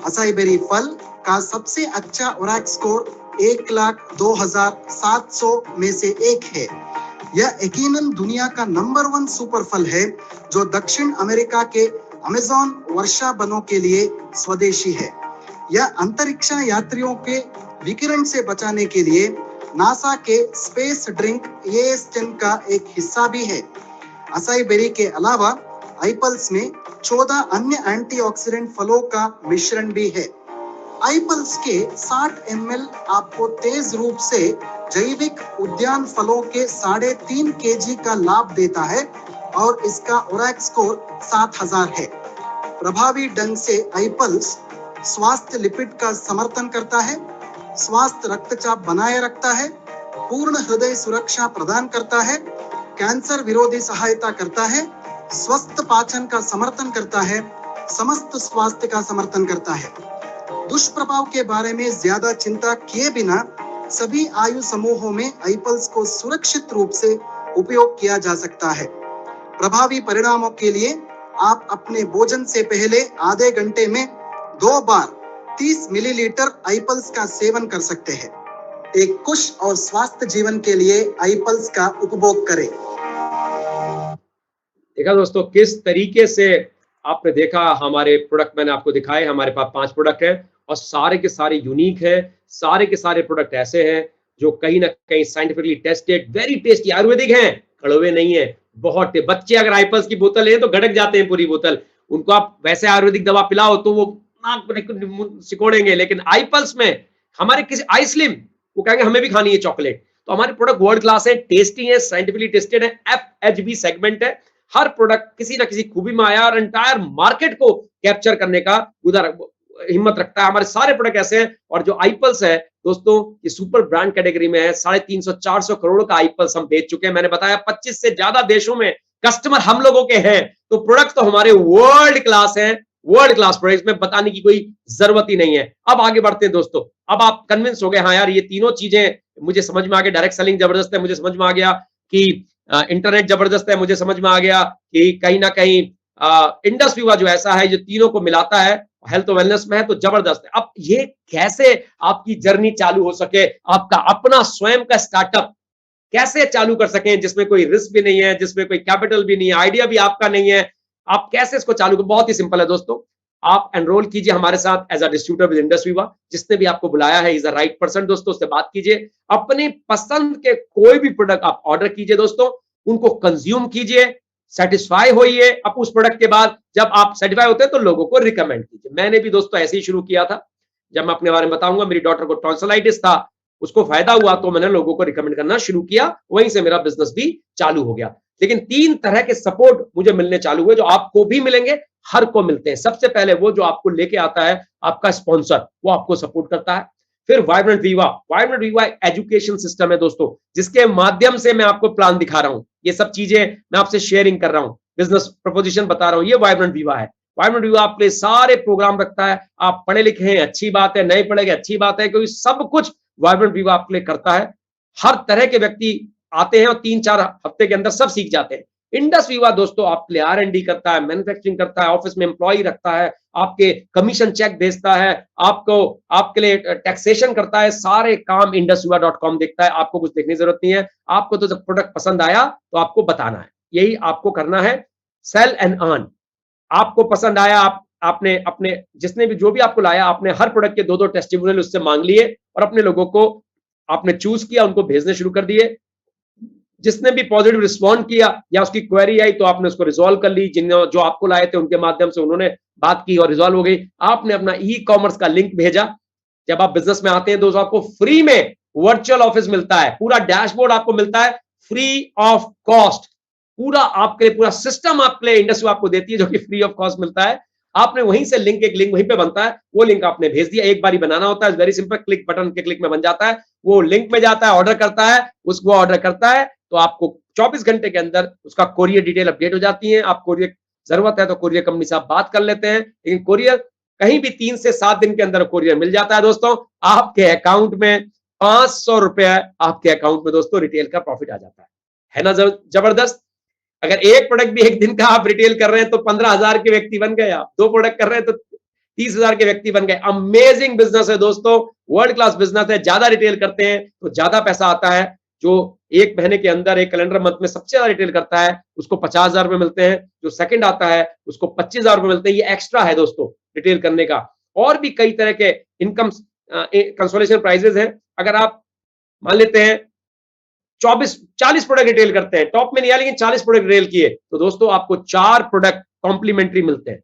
असाई बेरी फल का सबसे अच्छा ओरैक स्कोर 1,02,700 में से एक है। यह यकीनन दुनिया का नंबर 1 सुपर फल है जो दक्षिण अमेरिका के अमेज़न वर्षा वनों के लिए स्वदेशी है। यह अंतरिक्ष यात्रियों के विकिरण से बचाने के लिए नासा के स्पेस ड्रिंक AS10 का एक हिस्सा भी है। असाई बेरी के अलावा एप्पल्स में 14 अन्य एंटीऑक्सीडेंट फलों का मिश्रण भी है। एप्पल्स के 60 ml आपको तेज रूप से जैविक उद्यान फलों के 3.5 kg का लाभ देता है और इसका ओरैक स्कोर 7000 है। प्रभावी ढंग से एप्पल्स स्वास्थ्य लिपिड का समर्थन करता है, स्वास्थ्य रक्तचाप बनाए रखता है, पूर्ण हृदय सुरक्षा प्रदान करता है, कैंसर विरोधी सहायता करता है, स्वस्थ पाचन का समर्थन करता है, समस्त स्वास्थ्य का समर्थन करता है। दुष्प्रभाव के बारे में ज्यादा चिंता किए बिना सभी आयु समूहों में एप्पल्स को सुरक्षित रूप से उपयोग किया जा सकता है। प्रभावी परिणामों के लिए आप अपने भोजन से पहले आधे घंटे में 2 बार 30 मिलीलीटर एप्पल्स का सेवन कर सकते हैं। एक खुश और स्वस्थ जीवन के लिए एप्पल्स का उपभोग करें। देखा दोस्तों किस तरीके से आपने देखा, हमारे प्रोडक्ट मैंने आपको दिखाए। हमारे पास 5 प्रोडक्ट हैं और सारे के सारे यूनिक है। सारे के सारे प्रोडक्ट ऐसे हैं जो कहीं ना कहीं scientifically tested, very tasty, Ayurvedic हैं, कड़वे नहीं है। बहुत बच्चे अगर एप्पल्स की बोतल है तो गड़क जाते हैं पूरी बोतल। उनको आप वैसे आयुर्वेदिक दवा पिलाओ तो वो नाक सिकोड़ेंगे, लेकिन एप्पल्स में हमारे किसी आइसलिम वो कहेंगे हमें भी खानी है चॉकलेट। तो हमारे प्रोडक्ट वर्ल्ड क्लास है, टेस्टी है, साइंटिफिकली टेस्टेड है, FHB सेगमेंट है। हर प्रोडक्ट किसी ना किसी खूबी में आया और एंटायर मार्केट को कैप्चर करने का उधर हिम्मत रखता है। हमारे सारे प्रोडक्ट ऐसे हैं। और जो एप्पल्स है दोस्तों, ये सुपर ब्रांड कैटेगरी में है। 350-400 करोड़ का एप्पल्स हम बेच चुके हैं। मैंने बताया 25 से ज्यादा देशों में कस्टमर हम लोगों के हैं। तो प्रोडक्ट तो हमारे वर्ल्ड क्लास है, वर्ल्ड क्लास प्रोडक्ट में बताने की कोई जरूरत ही नहीं है। अब आगे बढ़ते हैं दोस्तों। अब आप कन्विंस हो गए, हाँ यार ये तीनों चीजें मुझे समझ में आ गया। डायरेक्ट सेलिंग जबरदस्त है, मुझे समझ में आ गया कि इंटरनेट जबरदस्त है, मुझे समझ में आ गया कि कहीं ना कहीं इंडस विवा जो ऐसा है जो तीनों को मिलाता है, हेल्थ और वेलनेस में है, तो जबरदस्त है। अब ये कैसे आपकी जर्नी चालू हो सके, आपका अपना स्वयं का स्टार्टअप कैसे चालू कर सकें जिसमें कोई रिस्क भी नहीं है, जिसमें कोई कैपिटल भी नहीं है, आइडिया भी आपका नहीं है, आप कैसे इसको चालू करें? बहुत ही सिंपल है दोस्तों। आप एनरोल कीजिए हमारे साथ as a distributor with Indus Viva. जिसने भी आपको बुलाया है इज द राइट पर्सन दोस्तों, उससे बात कीजिए। अपनी पसंद के कोई भी प्रोडक्ट आप ऑर्डर कीजिए दोस्तों, उनको कंज्यूम कीजिए, सेटिस्फाई होइए। अब उस प्रोडक्ट के बाद जब आप सेटिस्फाई होते हैं तो लोगों को रिकमेंड कीजिए। मैंने भी दोस्तों ऐसे ही शुरू किया था। जब मैं अपने बारे में बताऊंगा, मेरी डॉटर को टॉन्सिलाइटिस था, उसको फायदा हुआ तो मैंने लोगों को रिकमेंड करना शुरू किया, वहीं से मेरा बिजनेस भी चालू हो गया। लेकिन 3 तरह के सपोर्ट मुझे मिलने चालू हुए जो आपको भी मिलेंगे, हर को मिलते हैं। सबसे पहले वो जो आपको लेके आता है आपका स्पॉन्सर, वो आपको सपोर्ट करता है। फिर वाइब्रेंट विवा एजुकेशन सिस्टम है दोस्तों, जिसके माध्यम से मैं आपको प्लान दिखा रहा हूं, ये सब चीजें मैं आपसे शेयरिंग कर रहा हूं, बिजनेस प्रपोजिशन बता रहा हूं, ये वाइब्रेंट विवा है। वाइब्रेंट विवा आपके लिए सारे प्रोग्राम रखता है। आप पढ़े लिखे हैं अच्छी बात है, नहीं पढ़े अच्छी बात है, क्योंकि सब कुछ वाइब्रेंट विवा आपके लिए करता है। हर तरह के व्यक्ति आते हैं और 3-4 हफ्ते के अंदर सब सीख जाते हैं। इंडस विवा दोस्तों आपके लिए R&D करता है, मैन्युफैक्चरिंग करता है, ऑफिस में एम्प्लॉय रखता है, आपके कमीशन चेक भेजता है, आपको आपके लिए टैक्सेशन करता है, सारे काम indusviva.com देखता है। आपको कुछ देखने की जरूरत नहीं है। आपको तो जब प्रोडक्ट पसंद आया तो आपको बताना है, यही आपको करना है, सेल एंड अर्न। आपको पसंद आया, आपने अपने जिसने भी जो भी आपको लाया, आपने हर प्रोडक्ट के 2-2 टेस्टिमोनियल उससे मांग लिए और अपने लोगों को आपने चूज किया, उनको भेजने शुरू कर दिए। जिसने भी पॉजिटिव रिस्पॉन्ड किया या उसकी क्वेरी आई तो आपने उसको रिजॉल्व कर ली। जो आपको लाए थे उनके माध्यम से उन्होंने बात की और रिजॉल्व हो गई। आपने अपना ई-कॉमर्स का लिंक भेजा। जब आप बिजनेस में आते हैं दोस्तों, आपको फ्री में वर्चुअल ऑफिस मिलता है, पूरा डैशबोर्ड आपको मिलता है फ्री ऑफ कॉस्ट। पूरा आपके लिए पूरा सिस्टम आपके लिए इंडस विवा आपको देती है, जो कि फ्री ऑफ कॉस्ट मिलता है। आपने वहीं से एक लिंक वहीं पे बनता है, वो लिंक आपने भेज दिया, एक बार ही बनाना होता है, वेरी सिंपल, क्लिक बटन के क्लिक में बन जाता है। वो लिंक में जाता है, ऑर्डर करता है, उसको ऑर्डर करता है तो आपको 24 घंटे के अंदर उसका कोरियर डिटेल अपडेट हो जाती है। आप कोरियर जरूरत है तो कोरियर कंपनी से आप बात कर लेते हैं, लेकिन कोरियर कहीं भी 3 से 7 दिन के अंदर कोरियर मिल जाता है दोस्तों। आपके अकाउंट में 500 रुपए आपके अकाउंट में दोस्तों रिटेल का प्रॉफिट आ जाता है ना जबरदस्त। अगर एक प्रोडक्ट भी एक दिन का आप रिटेल कर रहे हैं तो 15,000 के व्यक्ति बन गए। आप 2 प्रोडक्ट कर रहे हैं तो 30,000 के व्यक्ति बन गए। अमेजिंग बिजनेस है दोस्तों, वर्ल्ड क्लास बिजनेस है। ज्यादा रिटेल करते हैं तो ज्यादा पैसा आता है। जो एक महीने के अंदर, एक कैलेंडर मंथ में सबसे ज्यादा रिटेल करता है उसको 50,000 रुपए मिलते हैं। जो सेकंड आता है उसको 25,000 रुपए मिलते हैं। ये एक्स्ट्रा है दोस्तों रिटेल करने का। और भी कई तरह के इनकम कंसोलेशन प्राइजेस हैं। अगर आप मान लेते हैं 40 प्रोडक्ट रिटेल करते हैं, टॉप में नहीं आया लेकिन 40 प्रोडक्ट रिटेल किए, तो दोस्तों आपको 4 प्रोडक्ट कॉम्प्लीमेंट्री मिलते हैं।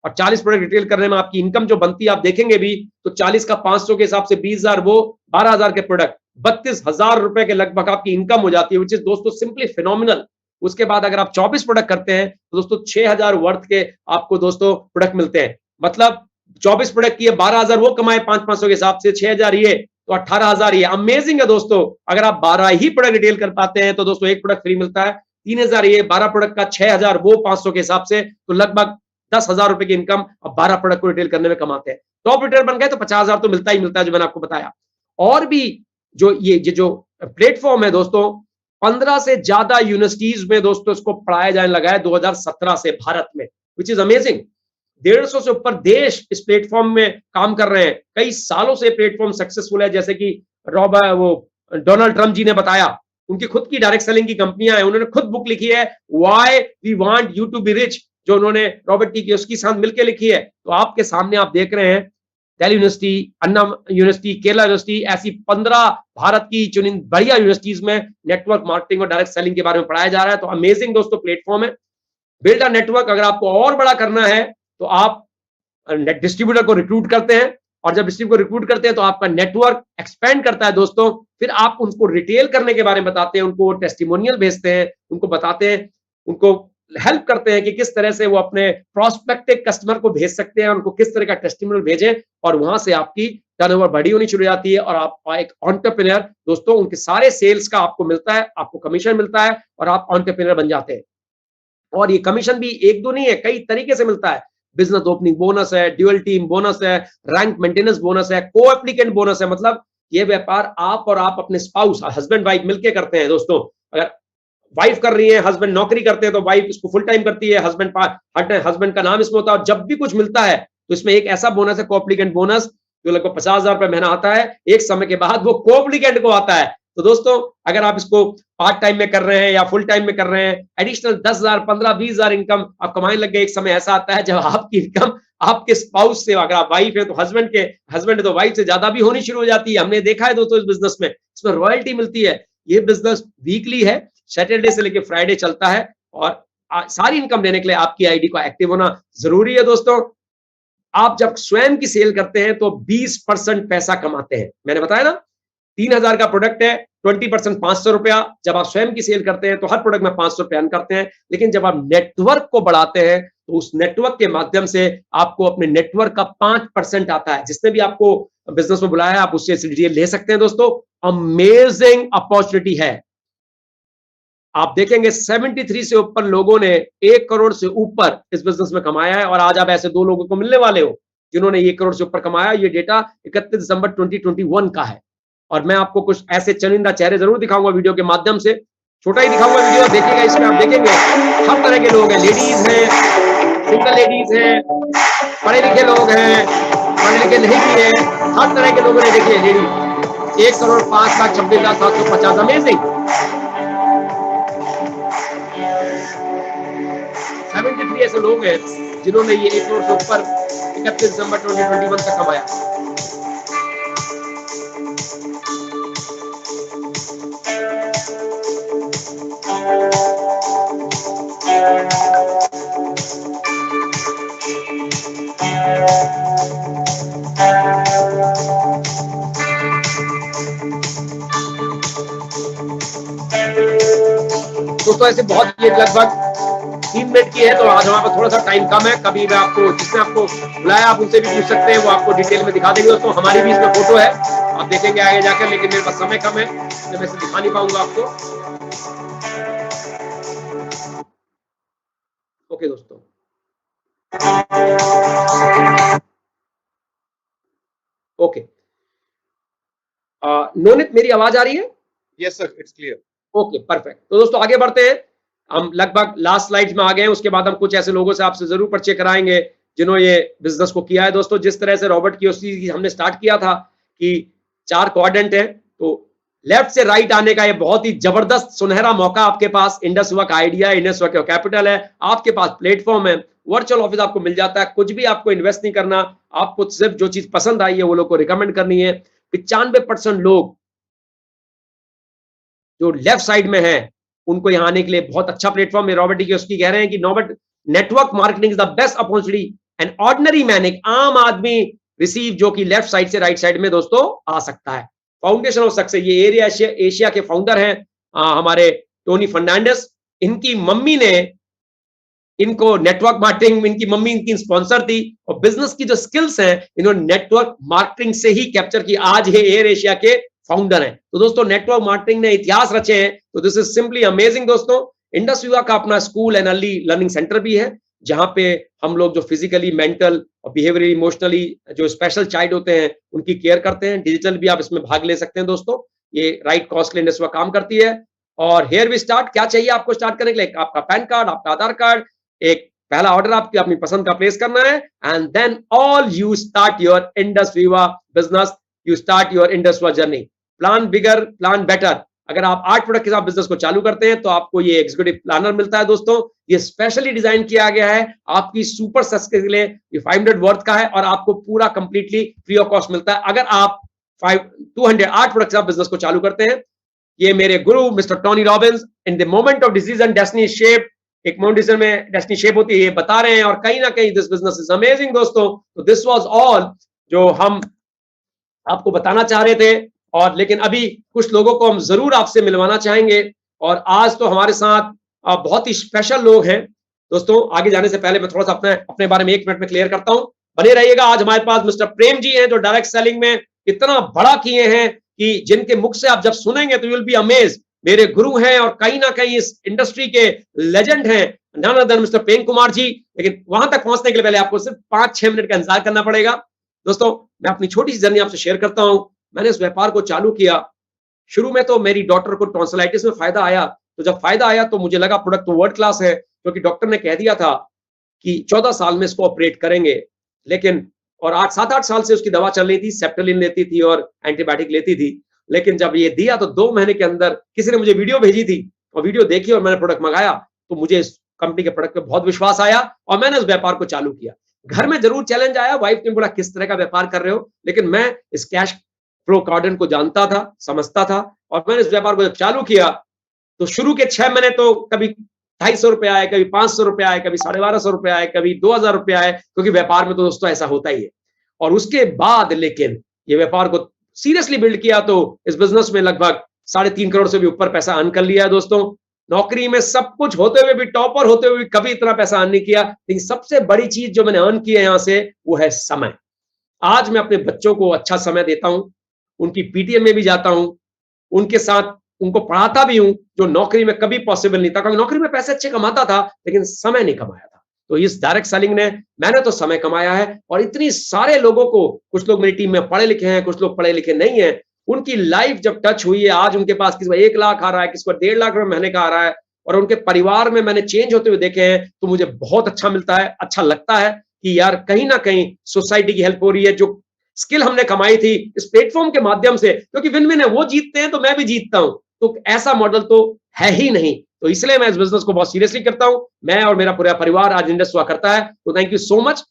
और 40 प्रोडक्ट रिटेल करने में आपकी इनकम जो बनती है आप देखेंगे भी तो 40 का 500 के हिसाब से 20,000, वो 12,000 के प्रोडक्ट 32,000 रुपए के लगभग आपकी इनकम हो जाती है, विच इज दोस्तों सिंपली फिनोमिनल। उसके बाद अगर आप 24 प्रोडक्ट करते हैं तो दोस्तों 6,000 वर्थ के आपको दोस्तों प्रोडक्ट मिलते हैं। मतलब 24 प्रोडक्ट किए, 12,000 वो कमाए 500 के हिसाब से, 6,000 ये तो 18,000 ये। अमेजिंग है दोस्तों। अगर आप 12 ही प्रोडक्ट रिटेल कर पाते हैं तो दोस्तों एक प्रोडक्ट फ्री मिलता है। 3,000 ये, 12 प्रोडक्ट का 6,000 वो 500 के हिसाब से, तो लगभग 10,000 रुपए की इनकम अब 12 प्रोडक्ट को रिटेल करने में कमाते हैं। टॉप रिटेलर बन गए तो 50,000 तो मिलता ही मिलता है, जो मैंने आपको बताया। और भी जो प्लेटफॉर्म है दोस्तों, 15 से ज्यादा यूनिवर्सिटीज में दोस्तों इसको पढ़ाया जाने लगा है 2017 से भारत में, विच इज अमेजिंग। 150 से ऊपर देश इस प्लेटफॉर्म में काम कर रहे हैं। कई सालों से प्लेटफॉर्म सक्सेसफुल है। जैसे कि डोनाल्ड ट्रम्प जी ने बताया, उनकी खुद की डायरेक्ट सेलिंग की कंपनियां हैं, उन्होंने खुद बुक लिखी है why we want you to be rich, जो उन्होंने रॉबर्ट टी कियोसाकी के साथ मिलकर लिखी है। तो आपके सामने आप देख रहे हैं दिल्ली यूनिवर्सिटी, अन्ना यूनिवर्सिटी, केरला यूनिवर्सिटी, ऐसी 15 भारत की चुनिंदा बढ़िया यूनिवर्सिटीज में नेटवर्क मार्केटिंग और डायरेक्ट सेलिंग के बारे में पढ़ाया जा रहा है। तो अमेजिंग दोस्तों प्लेटफॉर्म है। Build a network. अगर आपको और बड़ा करना है तो आप डिस्ट्रीब्यूटर को रिक्रूट करते हैं, और जब डिस्ट्रीब्यूटर को रिक्रूट करते हैं तो आपका नेटवर्क एक्सपेंड करता है दोस्तों। फिर आप उनको रिटेल करने के बारे में बताते हैं, उनको टेस्टिमोनियल भेजते हैं, उनको बताते हैं, उनको हेल्प करते हैं कि किस तरह से वो अपने प्रोस्पेक्टिव कस्टमर को भेज सकते हैं, उनको किस तरह का टेस्टिमोनियल भेजें, और वहां से आपकी टर्नओवर बड़ी होनी शुरू हो जाती है। और आप एक एंटरप्रेन्योर दोस्तों, उनके सारे सेल्स का आपको मिलता है, आपको कमीशन मिलता है और आप एंटरप्रेन्योर बन जाते हैं। और ये कमीशन भी एक दो नहीं है, कई तरीके से मिलता है। बिजनेस ओपनिंग बोनस है, ड्यूअल टीम बोनस है, रैंक मेंटेनेंस बोनस है, को एप्लीकेंट बोनस है। मतलब ये व्यापार आप और आप अपने स्पाउस, हस्बैंड वाइफ मिलके करते हैं दोस्तों। अगर वाइफ कर रही है, हस्बैंड नौकरी करते हैं तो वाइफ इसको फुल टाइम करती है, हस्बैंड का नाम इसमें होता है। और जब भी कुछ मिलता है तो इसमें एक ऐसा बोनस है, को एप्लीकेंट बोनस, जो लगभग 50,000 रुपए महीना आता है। एक समय के बाद वो को एप्लीकेंट को आता है। तो दोस्तों अगर आप इसको पार्ट टाइम में कर रहे हैं या फुल टाइम में कर रहे हैं, एडिशनल 10,000, 15, 20,000 इनकम आप कमाने लग गए। एक समय ऐसा आता है जब आपकी इनकम आपके स्पाउस से, अगर आप वाइफ है तो हस्बैंड है तो वाइफ से ज्यादा भी होनी शुरू हो जाती है। हमने देखा है दोस्तों इस बिजनेस में, इसमें रॉयल्टी मिलती है। ये बिजनेस वीकली है, सैटरडे से लेकर फ्राइडे चलता है। और सारी इनकम लेने के लिए आपकी आईडी को एक्टिव होना जरूरी है दोस्तों। आप जब स्वयं की सेल करते हैं तो 20% पैसा कमाते हैं। मैंने बताया ना, 3,000 का प्रोडक्ट है, 20% 500 रुपया। जब आप स्वयं की सेल करते हैं तो हर प्रोडक्ट में 500 रुपया अर्न करते हैं। लेकिन जब आप नेटवर्क को बढ़ाते हैं तो उस नेटवर्क के माध्यम से आपको अपने नेटवर्क का 5% आता है। जिसने भी आपको बिजनेस में बुलाया आप उससे डिटेल ले सकते हैं दोस्तों। अमेजिंग अपॉर्चुनिटी है। आप देखेंगे 73 से ऊपर लोगों ने 1 करोड़ से ऊपर इस बिजनेस में कमाया है। और आज आप ऐसे 2 लोगों को मिलने वाले हो जिन्होंने 1 करोड़ से ऊपर कमाया। ये डेटा 31 दिसंबर 2021 का है। और मैं आपको कुछ ऐसे चुनिंदा चेहरे जरूर दिखाऊंगा वीडियो के माध्यम से। छोटा ही दिखाऊंगा वीडियो, देखिएगा। इसमें आप देखेंगे हर तरह के लोग हैं, लेडीज हैं, सिंगल लेडीज हैं, पढ़े लिखे लोग हैं, पढ़े लिखे नहीं भी हैं, हर तरह के लोगों ने। देखिए लेडीज 1 करोड़ 5,26,750। अमेजिंग। 73 ऐसे लोग हैं जिन्होंने ये 1 करोड़ से ऊपर 31 दिसंबर 2021 तक कमाया। दोस्तों ऐसे बहुत, ये लगभग 3 मिनट की है तो आज हमारे पास थोड़ा सा टाइम कम है। कभी मैं आपको, जिसने आपको बुलाया आप उनसे भी पूछ सकते हैं, वो आपको डिटेल में दिखा देंगे दोस्तों। हमारी भी इसमें फोटो है, आप देखेंगे आगे जाकर। लेकिन मेरे पास समय कम है तो मैं इसे दिखा नहीं पाऊंगा आपको। ओके दोस्तों, ओके। नोनित, मेरी आवाज आ रही है? Yes, sir. It's clear. Okay, perfect. तो दोस्तों आगे बढ़ते हैं। हम लगभग लास्ट स्लाइड में आ गए हैं, उसके बाद हम कुछ ऐसे लोगों से आपसे जरूर परिचय कराएंगे जिन्होंने ये बिजनेस को किया है। दोस्तों, जिस तरह से रॉबर्ट कियोसाकी हमने स्टार्ट किया था कि 4 क्वाड्रेंट है, तो लेफ्ट से राइट आने का ये बहुत ही जबरदस्त सुनहरा मौका आपके पास। इंडसवर्क आइडिया, इंडसवर्क कैपिटल है, आपके पास प्लेटफॉर्म है, वर्चुअल ऑफिस आपको मिल जाता है, कुछ भी आपको इन्वेस्ट नहीं करना, आपको सिर्फ जो चीज पसंद आई है वो लोग को रिकमेंड करनी है। 95% लोग जो लेफ्ट साइड में है उनको यहां आने के लिए बहुत अच्छा प्लेटफॉर्म है। रॉबर्ट कियोसाकी कह रहे हैं कि network marketing is the best opportunity and ordinary man, एक आम आदमी रिसीव जो कि लेफ्ट साइड से राइट साइड में दोस्तों आ सकता है। फाउंडेशन ऑफ सक्सेस, ये एशिया के फाउंडर हैं हमारे टोनी फर्नांडिस। इनकी मम्मी ने इनको नेटवर्क मार्केटिंग, इनकी मम्मी इनकी स्पॉन्सर थी, और बिजनेस की जो स्किल्स हैं इन्होंने नेटवर्क मार्केटिंग से ही कैप्चर की। आज ये एयर एशिया के फाउंडर हैं। तो दोस्तों, नेटवर्क मार्केटिंग ने इतिहास रचे हैं, तो दिस इज सिंपली अमेजिंग। दोस्तों, इंडसविवा का अपना school and early learning centre भी है, जहां पे हम लोग जो फिजिकली, मेंटल और बिहेवियरली, इमोशनली जो स्पेशल चाइल्ड होते हैं उनकी केयर करते हैं। डिजिटल भी आप इसमें भाग ले सकते हैं। दोस्तों, ये राइट कॉस्ट के लिए इंडसविवा काम करती है। और हियर वी स्टार्ट, क्या चाहिए आपको स्टार्ट करने के लिए? आपका पैन कार्ड, आपका आधार कार्ड, एक पहला ऑर्डर आपकी अपनी पसंद का प्लेस करना है, and then all you start your IndusViva business, you start your IndusViva journey. Plan bigger, plan better. अगर आप 8 प्रोडक्ट के साथ बिजनेस को चालू करते हैं तो आपको ये एग्जीक्यूटिव प्लानर मिलता है। दोस्तों, ये स्पेशली डिजाइन किया गया है आपकी सुपर सक्सेस के लिए। ये 500 वर्थ का है और आपको पूरा कंप्लीटली फ्री ऑफ कॉस्ट मिलता है अगर आप 8 प्रोडक्ट के साथ बिजनेस को चालू करते हैं। ये मेरे गुरु mister Tony Robbins, in the moment of decision destiny shape, एक मोमेंट डिसीजन में डेस्टिनी शेप होती है, ये बता रहे हैं। और कहीं ना कहीं दिस बिजनेस इज अमेजिंग। दोस्तों, तो दिस वाज ऑल जो हम आपको बताना चाह रहे थे। और लेकिन अभी कुछ लोगों को हम जरूर आपसे मिलवाना चाहेंगे, और आज तो हमारे साथ बहुत ही स्पेशल लोग हैं। दोस्तों, आगे जाने से पहले मैं थोड़ा सा अपने बारे में 1 मिनट में क्लियर करता हूं, बने रहिएगा। आज हमारे पास मिस्टर प्रेम जी हैं, जो डायरेक्ट सेलिंग में इतना बड़ा किए हैं कि जिनके मुख से आप जब सुनेंगे तो यू विल बी अमेज्ड। मेरे गुरु हैं और कहीं ना कहीं इस इंडस्ट्री के लेजेंड हैं, none other mister Prem Kumar ji. लेकिन वहां तक पहुंचने के लिए पहले आपको सिर्फ 5-6 मिनट का इंतजार करना पड़ेगा। दोस्तों, मैं अपनी छोटी सी जर्नी आपसे शेयर करता हूं। मैंने इस व्यापार को चालू किया, शुरू में तो मेरी डॉक्टर को टॉन्सिलाइटिस में फायदा आया, तो जब फायदा आया तो मुझे लगा प्रोडक्ट तो वर्ल्ड क्लास है, क्योंकि डॉक्टर ने कह दिया था कि 14 साल में इसको ऑपरेट करेंगे। लेकिन और 7-8 साल से उसकी दवा चल रही थी, सेप्टेलिन लेती थी और एंटीबायोटिक लेती थी। लेकिन जब ये दिया तो 2 महीने के अंदर किसी ने मुझे वीडियो भेजी थी, और वीडियो देखी और मैंने प्रोडक्ट मंगाया, तो मुझे इस कंपनी के प्रोडक्ट पे बहुत विश्वास आया और मैंने इस व्यापार को चालू किया। घर में जरूर चैलेंज आया, वाइफ ने बोला किस तरह का व्यापार कर रहे हो, लेकिन मैं इस कैश फ्लो क्वाड्रेंट को जानता था, समझता था, और मैंने इस व्यापार को जब चालू किया तो शुरू के 6 महीने तो कभी 250 रुपए आए, कभी 500 रुपए आए, कभी 1250 रुपए आए, कभी 2000 रुपए आए, क्योंकि व्यापार में तो दोस्तों ऐसा होता ही है। और उसके बाद लेकिन ये व्यापार को सीरियसली बिल्ड किया तो इस बिजनेस में लगभग 3.5 करोड़ से भी ऊपर पैसा अर्न कर लिया है। दोस्तों, नौकरी में सब कुछ होते हुए भी, टॉपर होते हुए भी कभी इतना पैसा अर्न नहीं किया। लेकिन सबसे बड़ी चीज जो मैंने अर्न की है यहां से, वो है समय। आज मैं अपने बच्चों को अच्छा समय देता हूं, उनकी पीटीएम में भी जाता हूं, उनके साथ उनको पढ़ाता भी हूं, जो नौकरी में कभी पॉसिबल नहीं था, क्योंकि नौकरी में पैसे अच्छे कमाता था लेकिन समय नहीं कमाया था। तो इस डायरेक्ट सेलिंग ने, मैंने तो समय कमाया है। और इतनी सारे लोगों को, कुछ लोग मेरी टीम में पढ़े लिखे हैं, कुछ लोग पढ़े लिखे नहीं है, उनकी लाइफ जब टच हुई है, आज उनके पास किसी को 1 लाख आ रहा है, किसी को 1.5 लाख रुपए महीने का आ रहा है, और उनके परिवार में मैंने चेंज होते हुए देखे हैं, तो मुझे बहुत अच्छा मिलता है, अच्छा लगता है कि यार कहीं ना कहीं सोसाइटी की हेल्प हो रही है। जो स्किल हमने कमाई थी इस प्लेटफॉर्म के माध्यम से, क्योंकि विन विन है, वो जीतते हैं तो मैं भी जीतता हूं, तो ऐसा मॉडल तो है ही नहीं। तो इसलिए मैं इस बिजनेस को बहुत सीरियसली करता हूं। मैं और मेरा पूरा परिवार आज इंडस्ट्री करता है। तो थैंक यू सो मच।